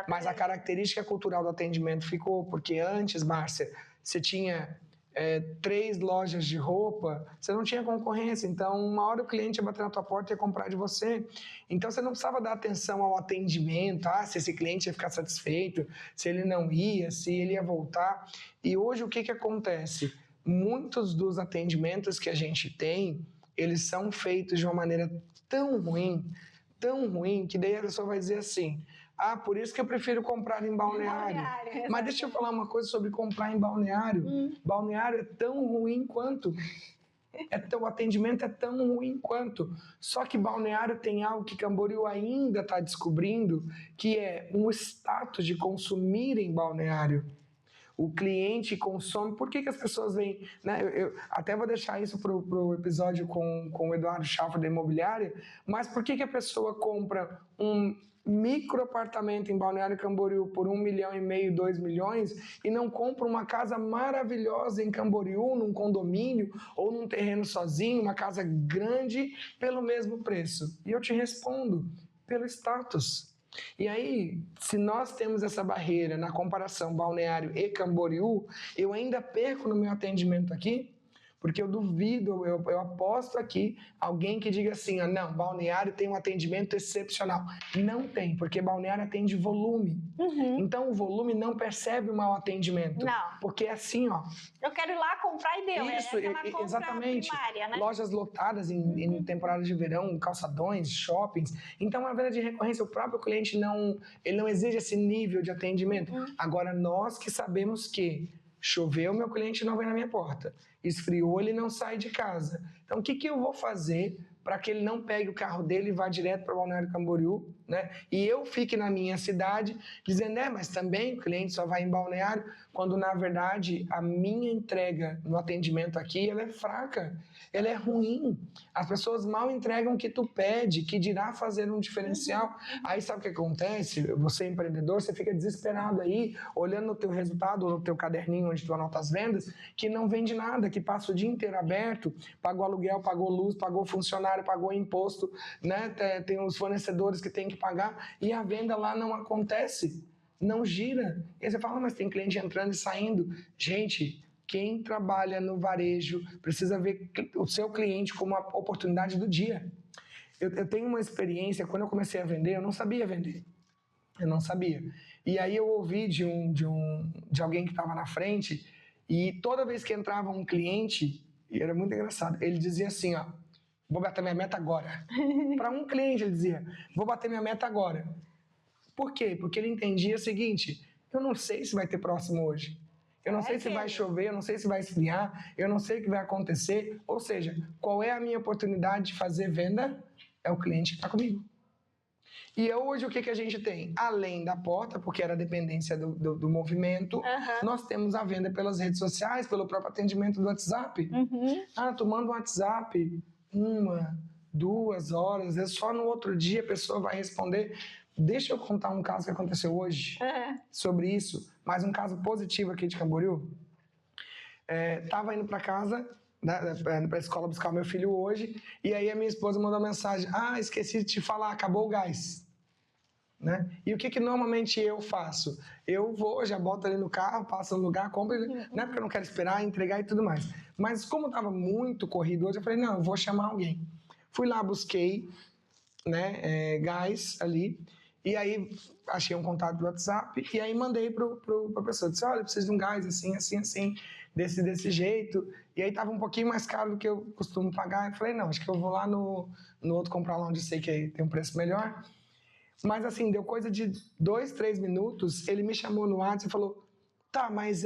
Mas a característica cultural do atendimento ficou, porque antes, Márcia, você tinha 3 lojas de roupa, você não tinha concorrência, então uma hora o cliente ia bater na tua porta e ia comprar de você, então você não precisava dar atenção ao atendimento, se esse cliente ia ficar satisfeito, se ele não ia, se ele ia voltar. E hoje o que acontece? Muitos dos atendimentos que a gente tem, eles são feitos de uma maneira tão ruim, que daí a pessoa vai dizer assim: por isso que eu prefiro comprar em Balneário. Mas deixa eu falar uma coisa sobre comprar em Balneário. Balneário é tão ruim quanto. O atendimento é tão ruim quanto. Só que Balneário tem algo que Camboriú ainda está descobrindo, que é um status de consumir em Balneário. O cliente consome. Por que as pessoas vêm? Né? Eu até vou deixar isso para o episódio com o Eduardo Schaffer da Imobiliária, mas por que a pessoa compra um micro apartamento em Balneário Camboriú por 1,5 milhão, 2 milhões e não compra uma casa maravilhosa em Camboriú, num condomínio ou num terreno sozinho, uma casa grande pelo mesmo preço? E eu te respondo: pelo status. E aí, se nós temos essa barreira na comparação Balneário e Camboriú, eu ainda perco no meu atendimento aqui, porque eu duvido, eu aposto aqui, alguém que diga assim: não, Balneário tem um atendimento excepcional. Não tem, porque Balneário atende volume. Então o volume não percebe o mau atendimento. Não. Porque é assim, ó. Eu quero ir lá comprar e deu. Isso, compra exatamente. Primária, né? Lojas lotadas em temporada de verão, calçadões, shoppings. Então, a venda de recorrência, o próprio cliente não exige esse nível de atendimento. Agora, nós que sabemos que choveu, meu cliente não vem na minha porta. Esfriou, ele não sai de casa. Então, o que eu vou fazer para que ele não pegue o carro dele e vá direto para Balneário Camboriú, né? E eu fique na minha cidade dizendo: mas também o cliente só vai em Balneário, quando na verdade a minha entrega no atendimento aqui, ela é fraca, ela é ruim. As pessoas mal entregam o que tu pede, que dirá fazer um diferencial. Aí sabe o que acontece? Você empreendedor, você fica desesperado aí, olhando no teu resultado, no teu caderninho onde tu anota as vendas, que não vende nada, que passa o dia inteiro aberto, pagou aluguel, pagou luz, pagou funcionário, pagou imposto, né? Tem os fornecedores que tem que pagar, e a venda lá não acontece, não gira. E aí você fala: mas tem cliente entrando e saindo. Gente, quem trabalha no varejo precisa ver o seu cliente como uma oportunidade do dia. Eu tenho uma experiência, quando eu comecei a vender, eu não sabia vender. Eu não sabia. E aí eu ouvi de alguém que estava na frente, e toda vez que entrava um cliente, e era muito engraçado, ele dizia assim: vou bater minha meta agora. Para um cliente ele dizia: vou bater minha meta agora. Por quê? Porque ele entendia o seguinte: eu não sei se vai ter próximo hoje. Eu não sei se vai chover, eu não sei se vai esfriar, eu não sei o que vai acontecer. Ou seja, qual é a minha oportunidade de fazer venda? É o cliente que está comigo. E hoje o que a gente tem? Além da porta, porque era a dependência do movimento, nós temos a venda pelas redes sociais, pelo próprio atendimento do WhatsApp. Tu manda um WhatsApp 1, 2 horas, às vezes só no outro dia a pessoa vai responder. Deixa eu contar um caso que aconteceu hoje sobre isso, mas um caso positivo aqui de Camboriú. Tava indo para casa, indo para a escola buscar o meu filho hoje, e aí a minha esposa mandou uma mensagem: esqueci de te falar, acabou o gás. Né? E o que normalmente eu faço? Eu vou, já boto ali no carro, passo no lugar, compro, né? Porque eu não quero esperar, entregar e tudo mais. Mas como estava muito corrido hoje, eu falei: não, eu vou chamar alguém. Fui lá, busquei, né, gás ali, e aí achei um contato do WhatsApp, e aí mandei para a pessoa, disse: olha, eu preciso de um gás assim, assim, assim. desse jeito. E aí tava um pouquinho mais caro do que eu costumo pagar. Eu falei, não, acho que eu vou lá no outro comprar lá onde eu sei que tem um preço melhor. Mas assim, deu coisa de 2, 3 minutos, ele me chamou no WhatsApp e falou, tá, mas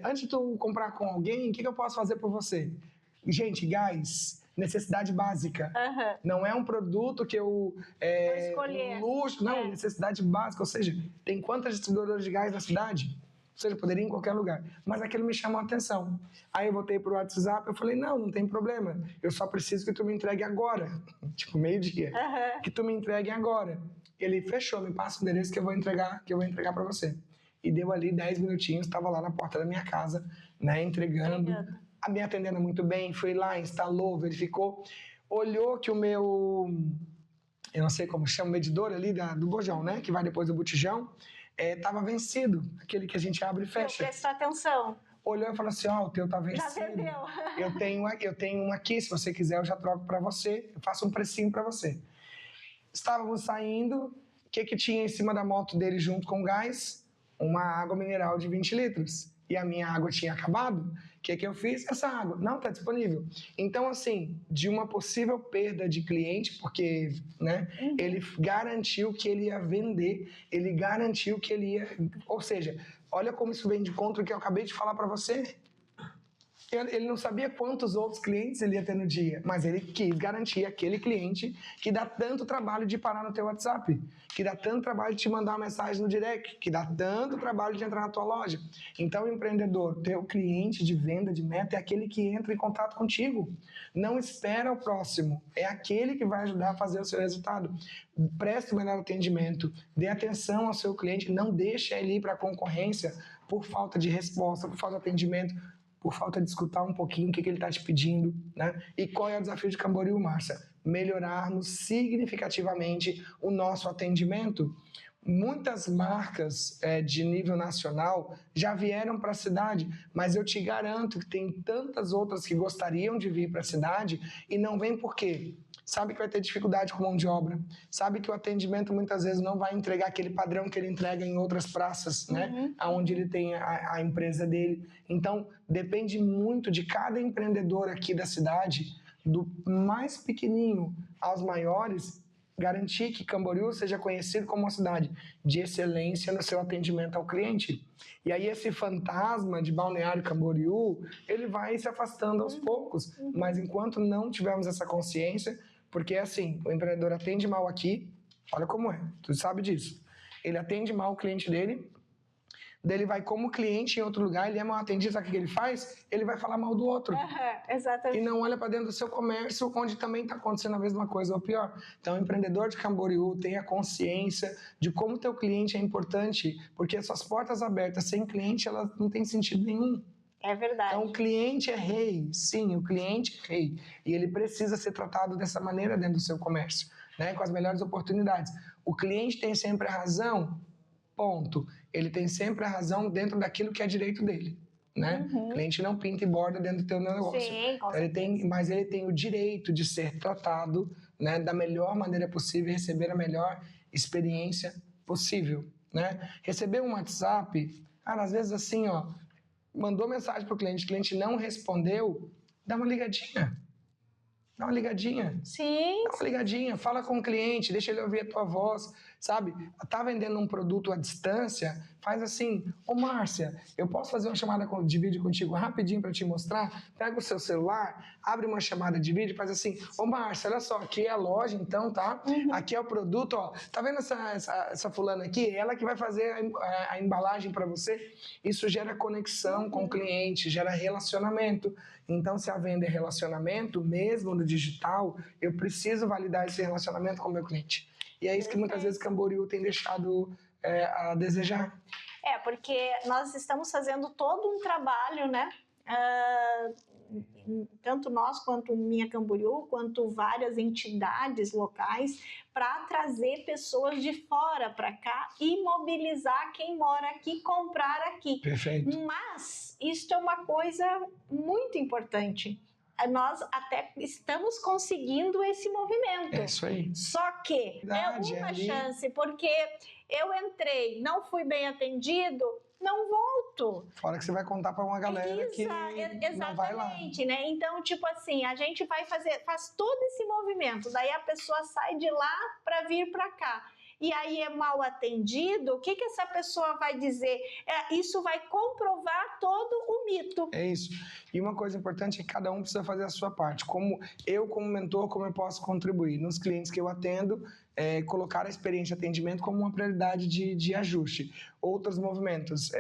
antes de tu comprar com alguém, o que eu posso fazer por você? Gente, gás, necessidade básica. Não é um produto que eu... Vou escolher. Luxo, não, necessidade básica. Ou seja, tem quantas distribuidoras de gás na cidade? Ou seja, poderia ir em qualquer lugar. Mas aquilo me chamou a atenção. Aí eu voltei pro WhatsApp, eu falei, não tem problema. Eu só preciso que tu me entregue agora. Tipo, meio-dia. Que tu me entregue agora. Ele fechou, me passa o endereço que eu vou entregar para você. E deu ali 10 minutinhos, estava lá na porta da minha casa, né, entregando. Me atendendo muito bem, foi lá, instalou, verificou. Olhou que o meu, eu não sei como chama, o medidor ali do bojão, né, que vai depois do botijão, estava vencido, aquele que a gente abre e fecha. Prestou atenção. Olhou e falou assim, o teu tá vencido. Já vendeu. Eu tenho um aqui, se você quiser eu já troco para você, eu faço um precinho para você. Estávamos saindo, o que tinha em cima da moto dele junto com o gás? Uma água mineral de 20 litros. E a minha água tinha acabado. O que eu fiz? Essa água não está disponível. Então, assim, de uma possível perda de cliente, porque né, ele garantiu que ele ia vender, ele garantiu que ele ia... Ou seja, olha como isso vem de contra o que eu acabei de falar para você. Ele não sabia quantos outros clientes ele ia ter no dia, mas ele quis garantir aquele cliente que dá tanto trabalho de parar no teu WhatsApp, que dá tanto trabalho de te mandar uma mensagem no direct, que dá tanto trabalho de entrar na tua loja. Então, empreendedor, teu cliente de venda de meta é aquele que entra em contato contigo. Não espera o próximo, é aquele que vai ajudar a fazer o seu resultado. Preste o melhor atendimento, dê atenção ao seu cliente, não deixe ele ir para a concorrência por falta de resposta, por falta de atendimento, por falta de escutar um pouquinho o que ele está te pedindo, né? E qual é o desafio de Camboriú, Márcia? Melhorarmos significativamente o nosso atendimento. Muitas marcas de nível nacional já vieram para a cidade, mas eu te garanto que tem tantas outras que gostariam de vir para a cidade e não vêm por quê? Sabe que vai ter dificuldade com mão de obra, sabe que o atendimento muitas vezes não vai entregar aquele padrão que ele entrega em outras praças, né? Onde ele tem a empresa dele. Então, depende muito de cada empreendedor aqui da cidade, do mais pequenininho aos maiores, garantir que Camboriú seja conhecido como uma cidade de excelência no seu atendimento ao cliente. E aí esse fantasma de Balneário Camboriú, ele vai se afastando aos poucos, mas enquanto não tivermos essa consciência, porque assim, o empreendedor atende mal aqui, olha como é, tu sabe disso. Ele atende mal o cliente dele, daí ele vai como cliente em outro lugar, ele é mal atendido, sabe o que ele faz? Ele vai falar mal do outro. Exatamente. E não olha para dentro do seu comércio, onde também está acontecendo a mesma coisa ou pior. Então, o empreendedor de Camboriú tenha consciência de como o teu cliente é importante, porque as suas portas abertas sem cliente, elas não têm sentido nenhum. É verdade. Então, o cliente é rei. Sim, o cliente é rei. E ele precisa ser tratado dessa maneira dentro do seu comércio, né? Com as melhores oportunidades. O cliente tem sempre a razão, ponto. Ele tem sempre a razão dentro daquilo que é direito dele, né? O cliente não pinta e borda dentro do teu negócio. Sim, com certeza. Mas ele tem o direito de ser tratado, né, da melhor maneira possível e receber a melhor experiência possível, né? Receber um WhatsApp, cara, às vezes assim, mandou mensagem para o cliente não respondeu, dá uma ligadinha. Dá uma ligadinha. Sim. Dá uma ligadinha, fala com o cliente, deixa ele ouvir a tua voz, sabe? Tá vendendo um produto à distância, faz assim, Márcia, eu posso fazer uma chamada de vídeo contigo rapidinho para te mostrar? Pega o seu celular, abre uma chamada de vídeo e faz assim, Márcia, olha só, aqui é a loja então, tá? Aqui é o produto, tá vendo essa fulana aqui? Ela que vai fazer a embalagem para você. Isso gera conexão com o cliente, gera relacionamento. Então, se a venda é relacionamento, mesmo no digital, eu preciso validar esse relacionamento com o meu cliente. E é isso que muitas vezes Camboriú tem deixado a desejar. Porque nós estamos fazendo todo um trabalho, né? Tanto nós, quanto Minha Camboriú, quanto várias entidades locais, para trazer pessoas de fora para cá e mobilizar quem mora aqui, comprar aqui. Perfeito. Mas isso é uma coisa muito importante. Nós até estamos conseguindo esse movimento. É isso aí. Só que é uma chance, porque eu entrei, não fui bem atendido, não volto. Fora que você vai contar para uma galera que não vai lá. Exatamente, né? Então, tipo assim, a gente faz todo esse movimento, daí a pessoa sai de lá para vir para cá. E aí é mal atendido, o que essa pessoa vai dizer? Isso vai comprovar todo o mito. É isso. E uma coisa importante é que cada um precisa fazer a sua parte. Como mentor, como eu posso contribuir? Nos clientes que eu atendo, colocar a experiência de atendimento como uma prioridade de ajuste. Outros movimentos,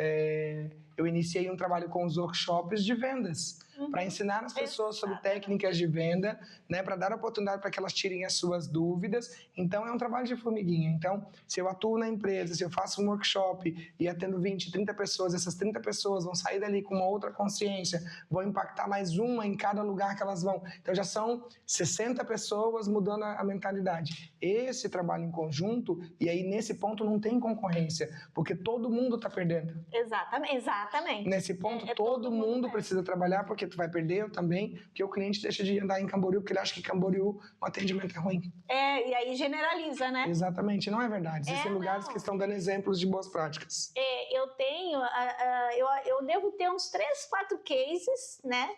eu iniciei um trabalho com os workshops de vendas, para ensinar as pessoas sobre técnicas de venda, né, para dar oportunidade para que elas tirem as suas dúvidas. Então, é um trabalho de formiguinha. Então, se eu atuo na empresa, se eu faço um workshop e atendo 20, 30 pessoas, essas 30 pessoas vão sair dali com uma outra consciência, vão impactar mais uma em cada lugar que elas vão. Então, já são 60 pessoas mudando a mentalidade. Esse trabalho em conjunto, e aí nesse ponto não tem concorrência, porque todo mundo está perdendo. Exatamente. Nesse ponto, todo mundo precisa trabalhar, porque tu vai perder, eu também, porque o cliente deixa de andar em Camboriú, porque ele acha que Camboriú o atendimento é ruim. E aí generaliza, né? Exatamente, não é verdade. Existem lugares que estão dando exemplos de boas práticas. Eu devo ter uns 3, 4 cases, né?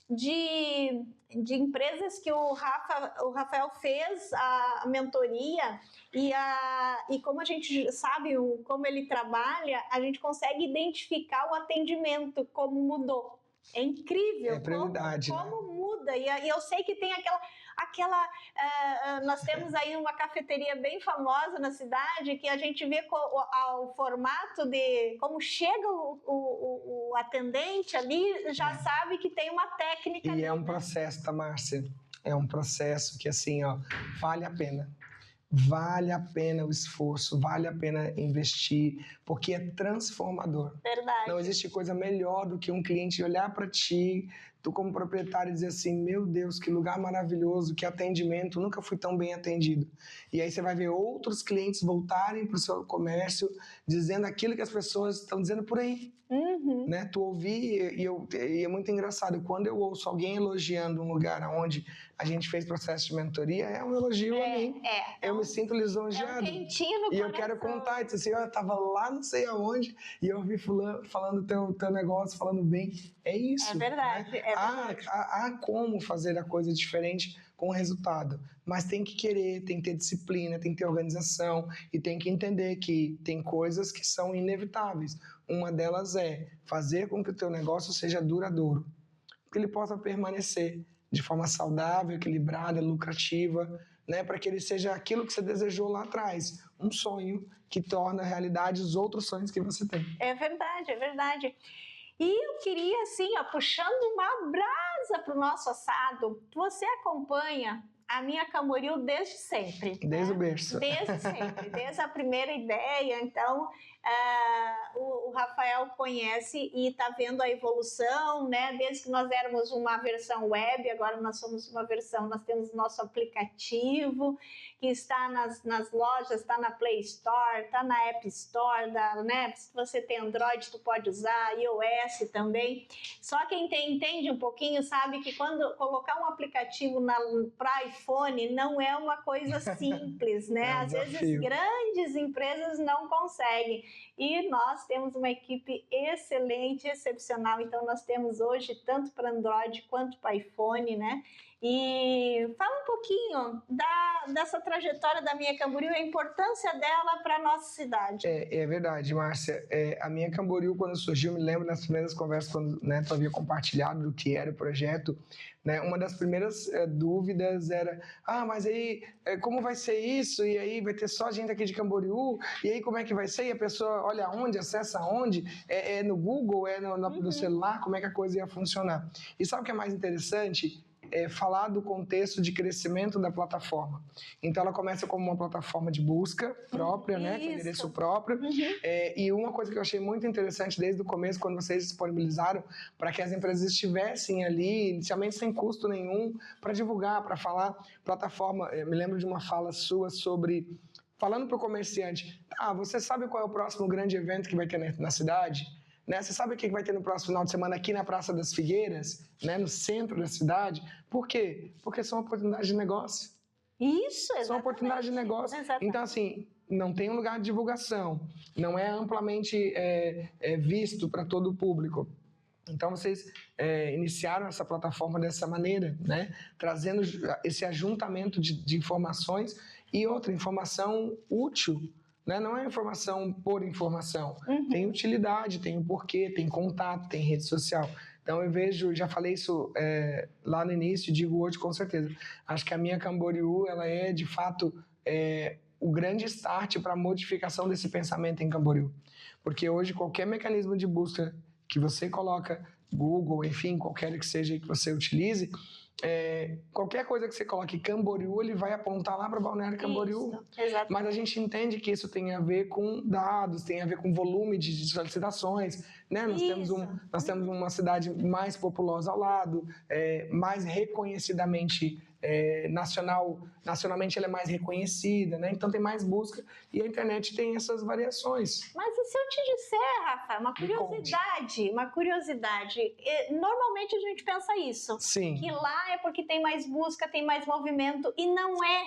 De empresas que o Rafael fez a mentoria e como a gente sabe como ele trabalha, a gente consegue identificar o atendimento, como mudou. É incrível como muda. E eu sei que tem nós temos aí uma cafeteria bem famosa na cidade, que a gente vê o formato de como chega o atendente ali, já sabe que tem uma técnica. E é um processo, tá, Márcia? É um processo que, assim, vale a pena. Vale a pena o esforço, vale a pena investir, porque é transformador. Verdade. Não existe coisa melhor do que um cliente olhar para ti, tu como proprietário, e dizer assim, meu Deus, que lugar maravilhoso, que atendimento, nunca fui tão bem atendido. E aí você vai ver outros clientes voltarem para o seu comércio, dizendo aquilo que as pessoas estão dizendo por aí. Né? Tu ouvir, e é muito engraçado, quando eu ouço alguém elogiando um lugar onde a gente fez processo de mentoria, é um elogio a mim. Eu me sinto lisonjeado. É um quentinho no e eu quero contar, assim, eu estava lá não sei aonde, e eu ouvi fulano falando teu negócio, falando bem. É isso. É verdade. Né? Há como fazer a coisa diferente com o resultado, mas tem que querer, tem que ter disciplina, tem que ter organização e tem que entender que tem coisas que são inevitáveis. Uma delas é fazer com que o teu negócio seja duradouro, que ele possa permanecer de forma saudável, equilibrada, lucrativa, né, para que ele seja aquilo que você desejou lá atrás, um sonho que torna realidade os outros sonhos que você tem. É verdade. E eu queria, assim, puxando uma brasa para o nosso assado, você acompanha a Minha Camboriú desde sempre. Desde o berço. Desde sempre, desde a primeira ideia. Então, o Rafael conhece e está vendo a evolução, né? Desde que nós éramos uma versão web, agora nós temos nosso aplicativo, que está nas lojas, está na Play Store, está na App Store, né? Se você tem Android, tu pode usar, iOS também. Só quem entende um pouquinho sabe que quando colocar um aplicativo para iPhone não é uma coisa simples, né? Às vezes grandes empresas não conseguem. E nós temos uma equipe excelente, excepcional. Então, nós temos hoje tanto para Android quanto para iPhone, né? E fala um pouquinho dessa trajetória da Minha Camboriú, a importância dela para a nossa cidade. É verdade, Márcia. A Minha Camboriú, quando surgiu, me lembro nas primeiras conversas, quando tu havia compartilhado do que era o projeto, né, uma das primeiras dúvidas era, mas aí como vai ser isso? E aí vai ter só gente aqui de Camboriú? E aí como é que vai ser? E a pessoa olha onde, acessa onde? É no Google? No celular? Como é que a coisa ia funcionar? E sabe o que é mais interessante? Falar do contexto de crescimento da plataforma. Então, ela começa como uma plataforma de busca própria, né, com endereço próprio. E uma coisa que eu achei muito interessante desde o começo, quando vocês disponibilizaram, para que as empresas estivessem ali, inicialmente sem custo nenhum, para divulgar, para falar. Plataforma, eu me lembro de uma fala sua sobre, falando para o comerciante, você sabe qual é o próximo grande evento que vai ter na cidade? Né? Você sabe o que vai ter no próximo final de semana aqui na Praça das Figueiras, né? No centro da cidade? Por quê? Porque são oportunidades de negócio. Isso, exatamente. São oportunidades de negócio. Exatamente. Então, assim, não tem um lugar de divulgação, não é amplamente visto para todo o público. Então, vocês iniciaram essa plataforma dessa maneira, né? Trazendo esse ajuntamento de informações e outra informação útil, né? Não é informação por informação. Tem utilidade, tem o porquê, tem contato, tem rede social. Então, eu vejo, já falei isso lá no início, digo hoje com certeza. Acho que a Minha Camboriú, ela é, de fato, o grande start para a modificação desse pensamento em Camboriú. Porque hoje, qualquer mecanismo de busca que você coloca, Google, enfim, qualquer que seja que você utilize, qualquer coisa que você coloque Camboriú, ele vai apontar lá para Balneário Camboriú. Isso, mas a gente entende que isso tem a ver com dados, tem a ver com volume de solicitações, né? Nós temos uma cidade mais populosa ao lado, mais reconhecidamente nacionalmente ela é mais reconhecida, né? Então tem mais busca e a internet tem essas variações. Mas e se eu te disser, Rafa, uma curiosidade, normalmente a gente pensa isso, Sim. que lá é porque tem mais busca, tem mais movimento, e não é.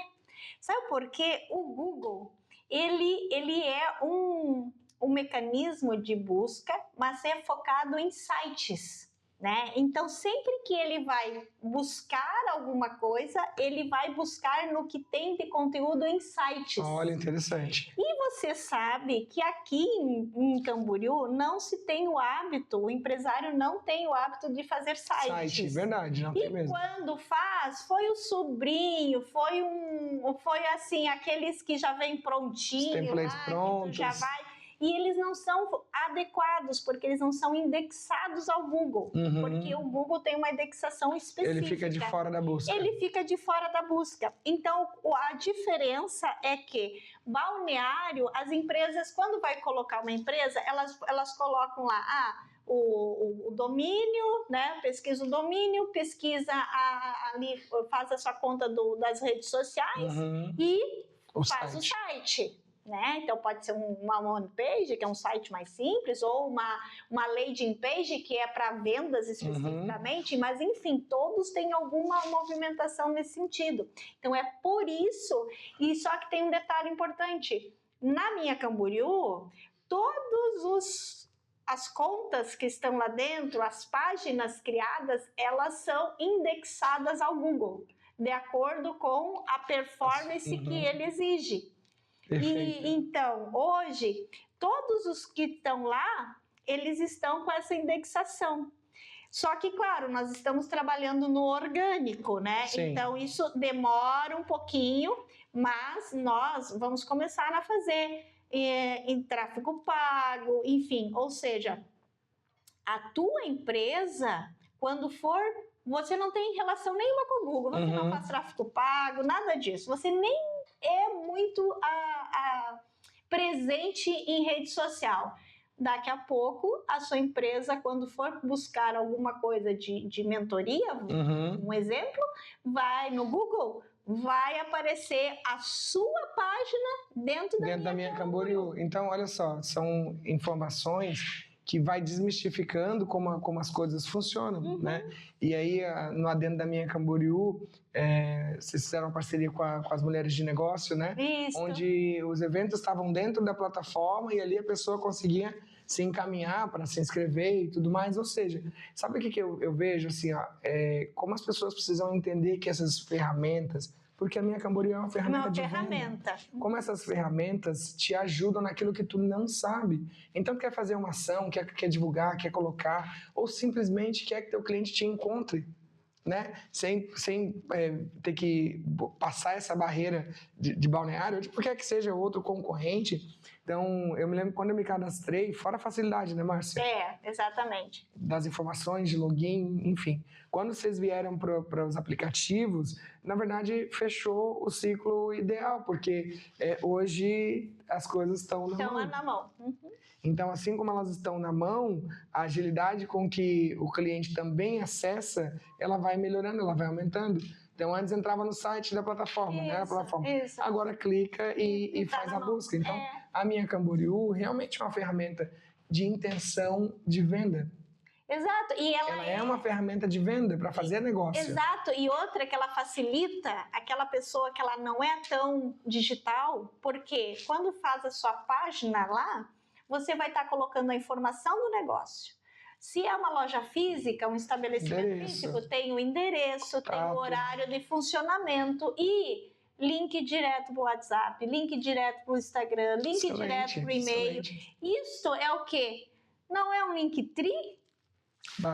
Sabe por quê? O Google, ele é um mecanismo de busca, mas é focado em sites. Né? Então, sempre que ele vai buscar alguma coisa, ele vai buscar no que tem de conteúdo em sites. Olha, interessante. E você sabe que aqui em Camboriú não se tem o hábito, o empresário não tem o hábito de fazer sites. Site, verdade, não tem mesmo. E quando faz, foi o sobrinho, foi assim, aqueles que já vem prontinho, os templates prontos. Que tu já vai... E eles não são adequados, porque eles não são indexados ao Google. Porque o Google tem uma indexação específica. Ele fica de fora da busca. Ele fica de fora da busca. Então, a diferença é que Balneário, as empresas, quando vai colocar uma empresa, elas colocam lá, o domínio, né? Pesquisa o domínio, pesquisa ali, faz a sua conta das redes sociais e faz o site. Né? Então pode ser uma homepage, que é um site mais simples, ou uma landing page, que é para vendas especificamente, mas enfim, todos têm alguma movimentação nesse sentido. Então é por isso, e só que tem um detalhe importante, na Minha Camboriú, as contas que estão lá dentro, as páginas criadas, elas são indexadas ao Google, de acordo com a performance que ele exige. E então, hoje, todos os que estão lá, eles estão com essa indexação. Só que, claro, nós estamos trabalhando no orgânico, né? Sim. Então, isso demora um pouquinho, mas nós vamos começar a fazer em tráfego pago, enfim. Ou seja, a tua empresa, quando for... Você não tem relação nenhuma com o Google, você não faz tráfego pago, nada disso. Você nem é muito presente em rede social. Daqui a pouco, a sua empresa, quando for buscar alguma coisa de mentoria, um exemplo, vai no Google, vai aparecer a sua página dentro da Minha Camboriú. Então, olha só, são informações que vai desmistificando como as coisas funcionam, né? E aí, no Adendo da Minha Camboriú, vocês fizeram uma parceria com as mulheres de negócio, né? Isso. Onde os eventos estavam dentro da plataforma e ali a pessoa conseguia se encaminhar para se inscrever e tudo mais. Ou seja, sabe o que eu vejo? Assim, como as pessoas precisam entender que essas ferramentas... Porque a Minha Camboriú é uma ferramenta de venda. Como essas ferramentas te ajudam naquilo que tu não sabe. Então, quer fazer uma ação, quer divulgar, quer colocar, ou simplesmente quer que teu cliente te encontre, né? Sem ter que passar essa barreira de balneário, ou qualquer que seja outro concorrente. Então, eu me lembro quando eu me cadastrei, fora a facilidade, né, Márcia? Exatamente. Das informações de login, enfim. Quando vocês vieram para os aplicativos, na verdade, fechou o ciclo ideal, porque hoje as coisas estão na mão. Então, assim como elas estão na mão, a agilidade com que o cliente também acessa, ela vai melhorando, ela vai aumentando. Então, antes entrava no site da plataforma, né? A plataforma. Agora clica e faz a busca. Então, a Minha Camboriú realmente é uma ferramenta de intenção de venda. Exato. E Ela é uma ferramenta de venda para fazer negócio. Exato. E outra que ela facilita aquela pessoa que ela não é tão digital, porque quando faz a sua página lá, você vai estar colocando a informação do negócio. Se é uma loja física, um estabelecimento físico, tem o endereço, tem o horário de funcionamento e link direto para o WhatsApp, link direto para o Instagram, link direto para o e-mail. Isso é o quê? Não é um Linktree?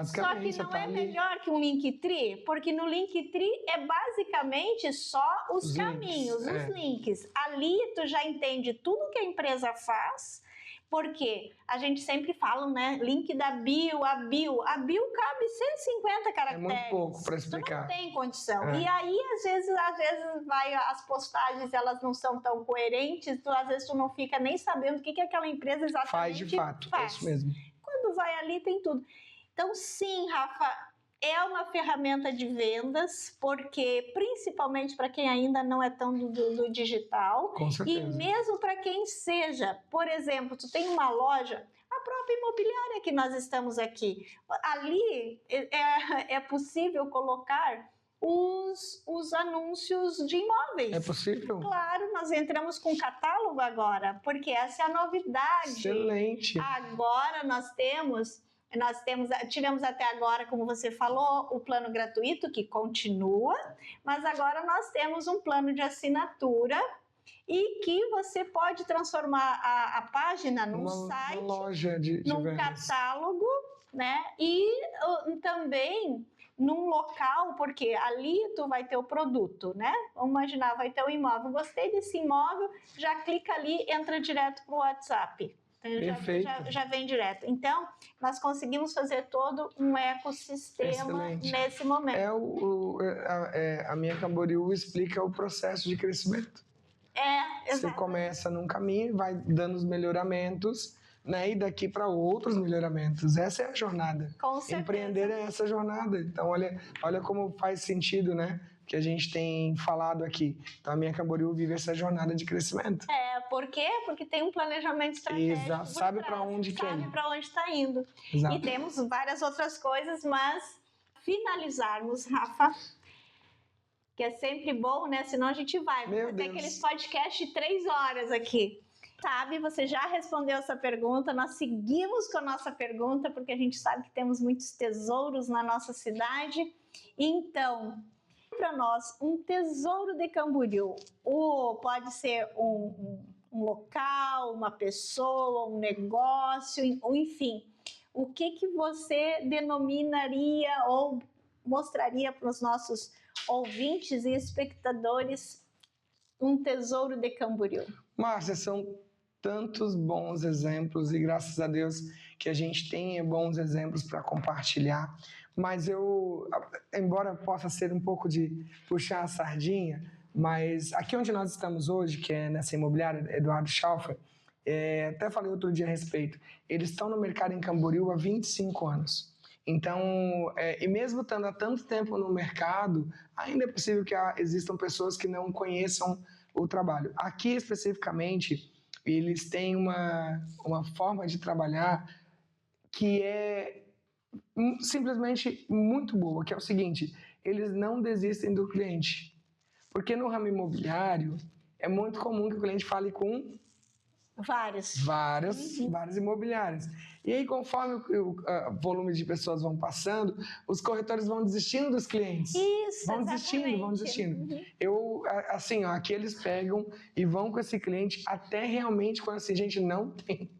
Só que não é melhor que um Linktree, porque no Linktree é basicamente só os caminhos, os links. Ali tu já entende tudo que a empresa faz, porque a gente sempre fala, né? Link da bio, a bio cabe 150 caracteres. É muito pouco para explicar. Tu não tem condição. E aí, às vezes as postagens, elas não são tão coerentes, às vezes tu não fica nem sabendo o que aquela empresa exatamente faz de fato, é isso mesmo. Quando vai ali, tem tudo. Então, sim, Rafa, é uma ferramenta de vendas, porque principalmente para quem ainda não é tão do digital. Com certeza. E mesmo para quem seja. Por exemplo, tu tem uma loja, a própria imobiliária que nós estamos aqui. Ali é possível colocar os anúncios de imóveis. É possível? Claro, nós entramos com catálogo agora, porque essa é a novidade. Excelente. Agora tivemos até agora, como você falou, o plano gratuito, que continua, mas agora nós temos um plano de assinatura e que você pode transformar a página num site, uma loja num catálogo, né? E também num local, porque ali tu vai ter o produto, né? Vamos imaginar, vai ter o imóvel. Gostei desse imóvel, já clica ali, entra direto para o WhatsApp. Já vem direto. Então, nós conseguimos fazer todo um ecossistema nesse momento. A Minha Camboriú explica o processo de crescimento. Exato. Você começa num caminho, vai dando os melhoramentos, né? E daqui para outros melhoramentos. Essa é a jornada. Com certeza. Empreender é essa jornada. Então, olha como faz sentido, né? Que a gente tem falado aqui. Então, a Minha Camboriú vive essa jornada de crescimento. Por quê? Porque tem um planejamento estratégico. Exato. Sabe para onde quer ir. Sabe para onde está indo. Exato. E temos várias outras coisas, mas finalizarmos, Rafa, que é sempre bom, né? Senão a gente vai. Vai ter aqueles podcasts de 3 horas aqui. Sabe, você já respondeu essa pergunta, nós seguimos com a nossa pergunta, porque a gente sabe que temos muitos tesouros na nossa cidade. Então, para nós, um tesouro de Camboriú, pode ser um local, uma pessoa, um negócio, enfim. O que você denominaria ou mostraria para os nossos ouvintes e espectadores um tesouro de Camboriú? Márcia, são tantos bons exemplos e graças a Deus que a gente tem bons exemplos para compartilhar, mas embora possa ser um pouco de puxar a sardinha, mas aqui onde nós estamos hoje, que é nessa imobiliária Eduardo Schalfer, até falei outro dia a respeito, eles estão no mercado em Camboriú há 25 anos. Então, e mesmo estando há tanto tempo no mercado, ainda é possível que existam pessoas que não conheçam o trabalho. Aqui, especificamente, eles têm uma forma de trabalhar que é simplesmente muito boa, que é o seguinte: eles não desistem do cliente. Porque no ramo imobiliário, é muito comum que o cliente fale com várias imobiliárias. E aí, conforme o volume de pessoas vão passando, os corretores vão desistindo dos clientes. Isso, vão desistindo. Aqui eles pegam e vão com esse cliente até realmente quando assim, gente, não tem.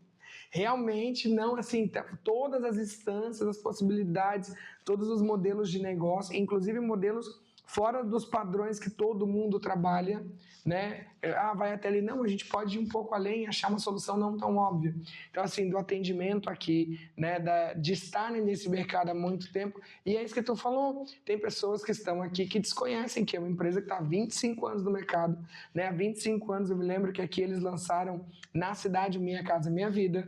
Realmente não, assim, todas as instâncias, as possibilidades, todos os modelos de negócio, inclusive modelos fora dos padrões que todo mundo trabalha, né? Vai até ali. Não, a gente pode ir um pouco além e achar uma solução não tão óbvia. Então, assim, do atendimento aqui, né? De estarem nesse mercado há muito tempo. E é isso que tu falou. Tem pessoas que estão aqui que desconhecem que é uma empresa que está há 25 anos no mercado, né? Há 25 anos, eu me lembro que aqui eles lançaram na cidade Minha Casa Minha Vida.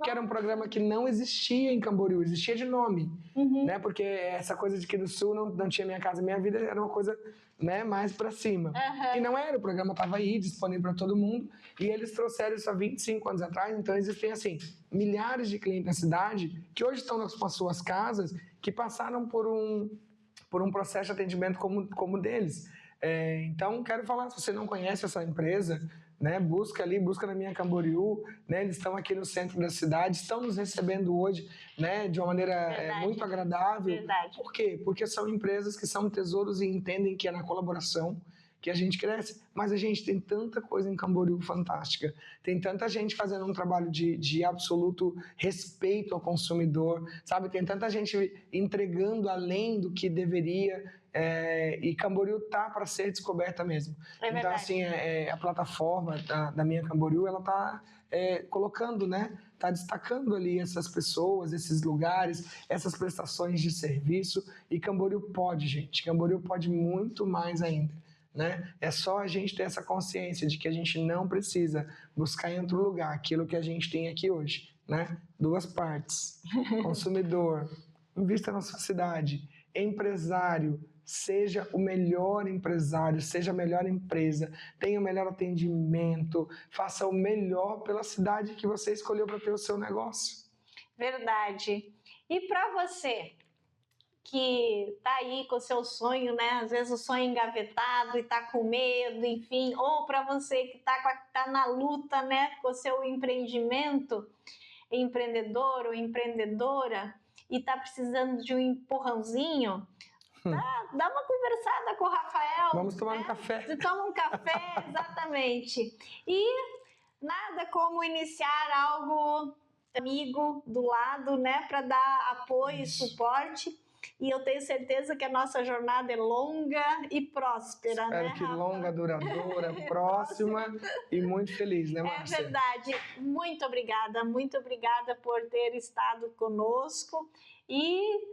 que era um programa que não existia em Camboriú, existia de nome, né? Porque essa coisa de que do Sul não tinha Minha Casa Minha Vida era uma coisa, né, mais para cima. E não era, o programa estava aí, disponível para todo mundo, e eles trouxeram isso há 25 anos atrás, então existem, assim, milhares de clientes na cidade que hoje estão nas suas casas, que passaram por um processo de atendimento como o deles. Então, quero falar, se você não conhece essa empresa, né, busca na Minha Camboriú, né, eles estão aqui no centro da cidade, estão nos recebendo hoje, né, de uma maneira muito agradável. Verdade. Por quê? Porque são empresas que são tesouros e entendem que é na colaboração que a gente cresce, mas a gente tem tanta coisa em Camboriú fantástica, tem tanta gente fazendo um trabalho de absoluto respeito ao consumidor, sabe? Tem tanta gente entregando além do que deveria, e Camboriú tá para ser descoberta mesmo. Então, assim, a plataforma da Minha Camboriú, ela tá colocando, né? Tá destacando ali essas pessoas, esses lugares, essas prestações de serviço, e Camboriú pode, gente. Camboriú pode muito mais ainda. Né? É só a gente ter essa consciência de que a gente não precisa buscar em outro lugar aquilo que a gente tem aqui hoje, né? Duas partes: consumidor, invista na sua cidade; empresário, seja o melhor empresário, seja a melhor empresa, tenha o melhor atendimento, faça o melhor pela cidade que você escolheu para ter o seu negócio. Verdade. E para você que tá aí com o seu sonho, né? Às vezes o sonho engavetado e tá com medo, enfim, ou para você que tá na luta, né, com o seu empreendimento, empreendedor ou empreendedora, e tá precisando de um empurrãozinho, dá uma conversada com o Rafael. Vamos tomar um café. Toma um café, exatamente. E nada como iniciar algo amigo do lado, né, para dar apoio e suporte. E eu tenho certeza que a nossa jornada é longa e próspera, Espero né, que Rafa? longa, duradoura, próxima e muito feliz, né, Márcia? É verdade. Muito obrigada por ter estado conosco. E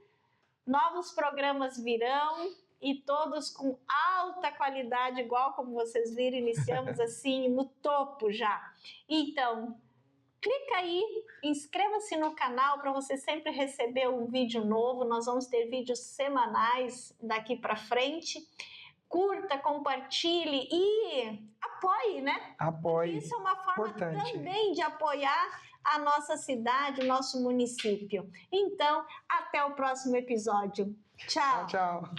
novos programas virão, e todos com alta qualidade, igual como vocês viram, iniciamos assim no topo já. Então, clica aí, inscreva-se no canal para você sempre receber um vídeo novo. Nós vamos ter vídeos semanais daqui para frente. Curta, compartilhe e apoie, né? Apoie. Porque isso é uma forma Importante. também de apoiar a nossa cidade, o nosso município. Então, até o próximo episódio. Tchau. Tchau.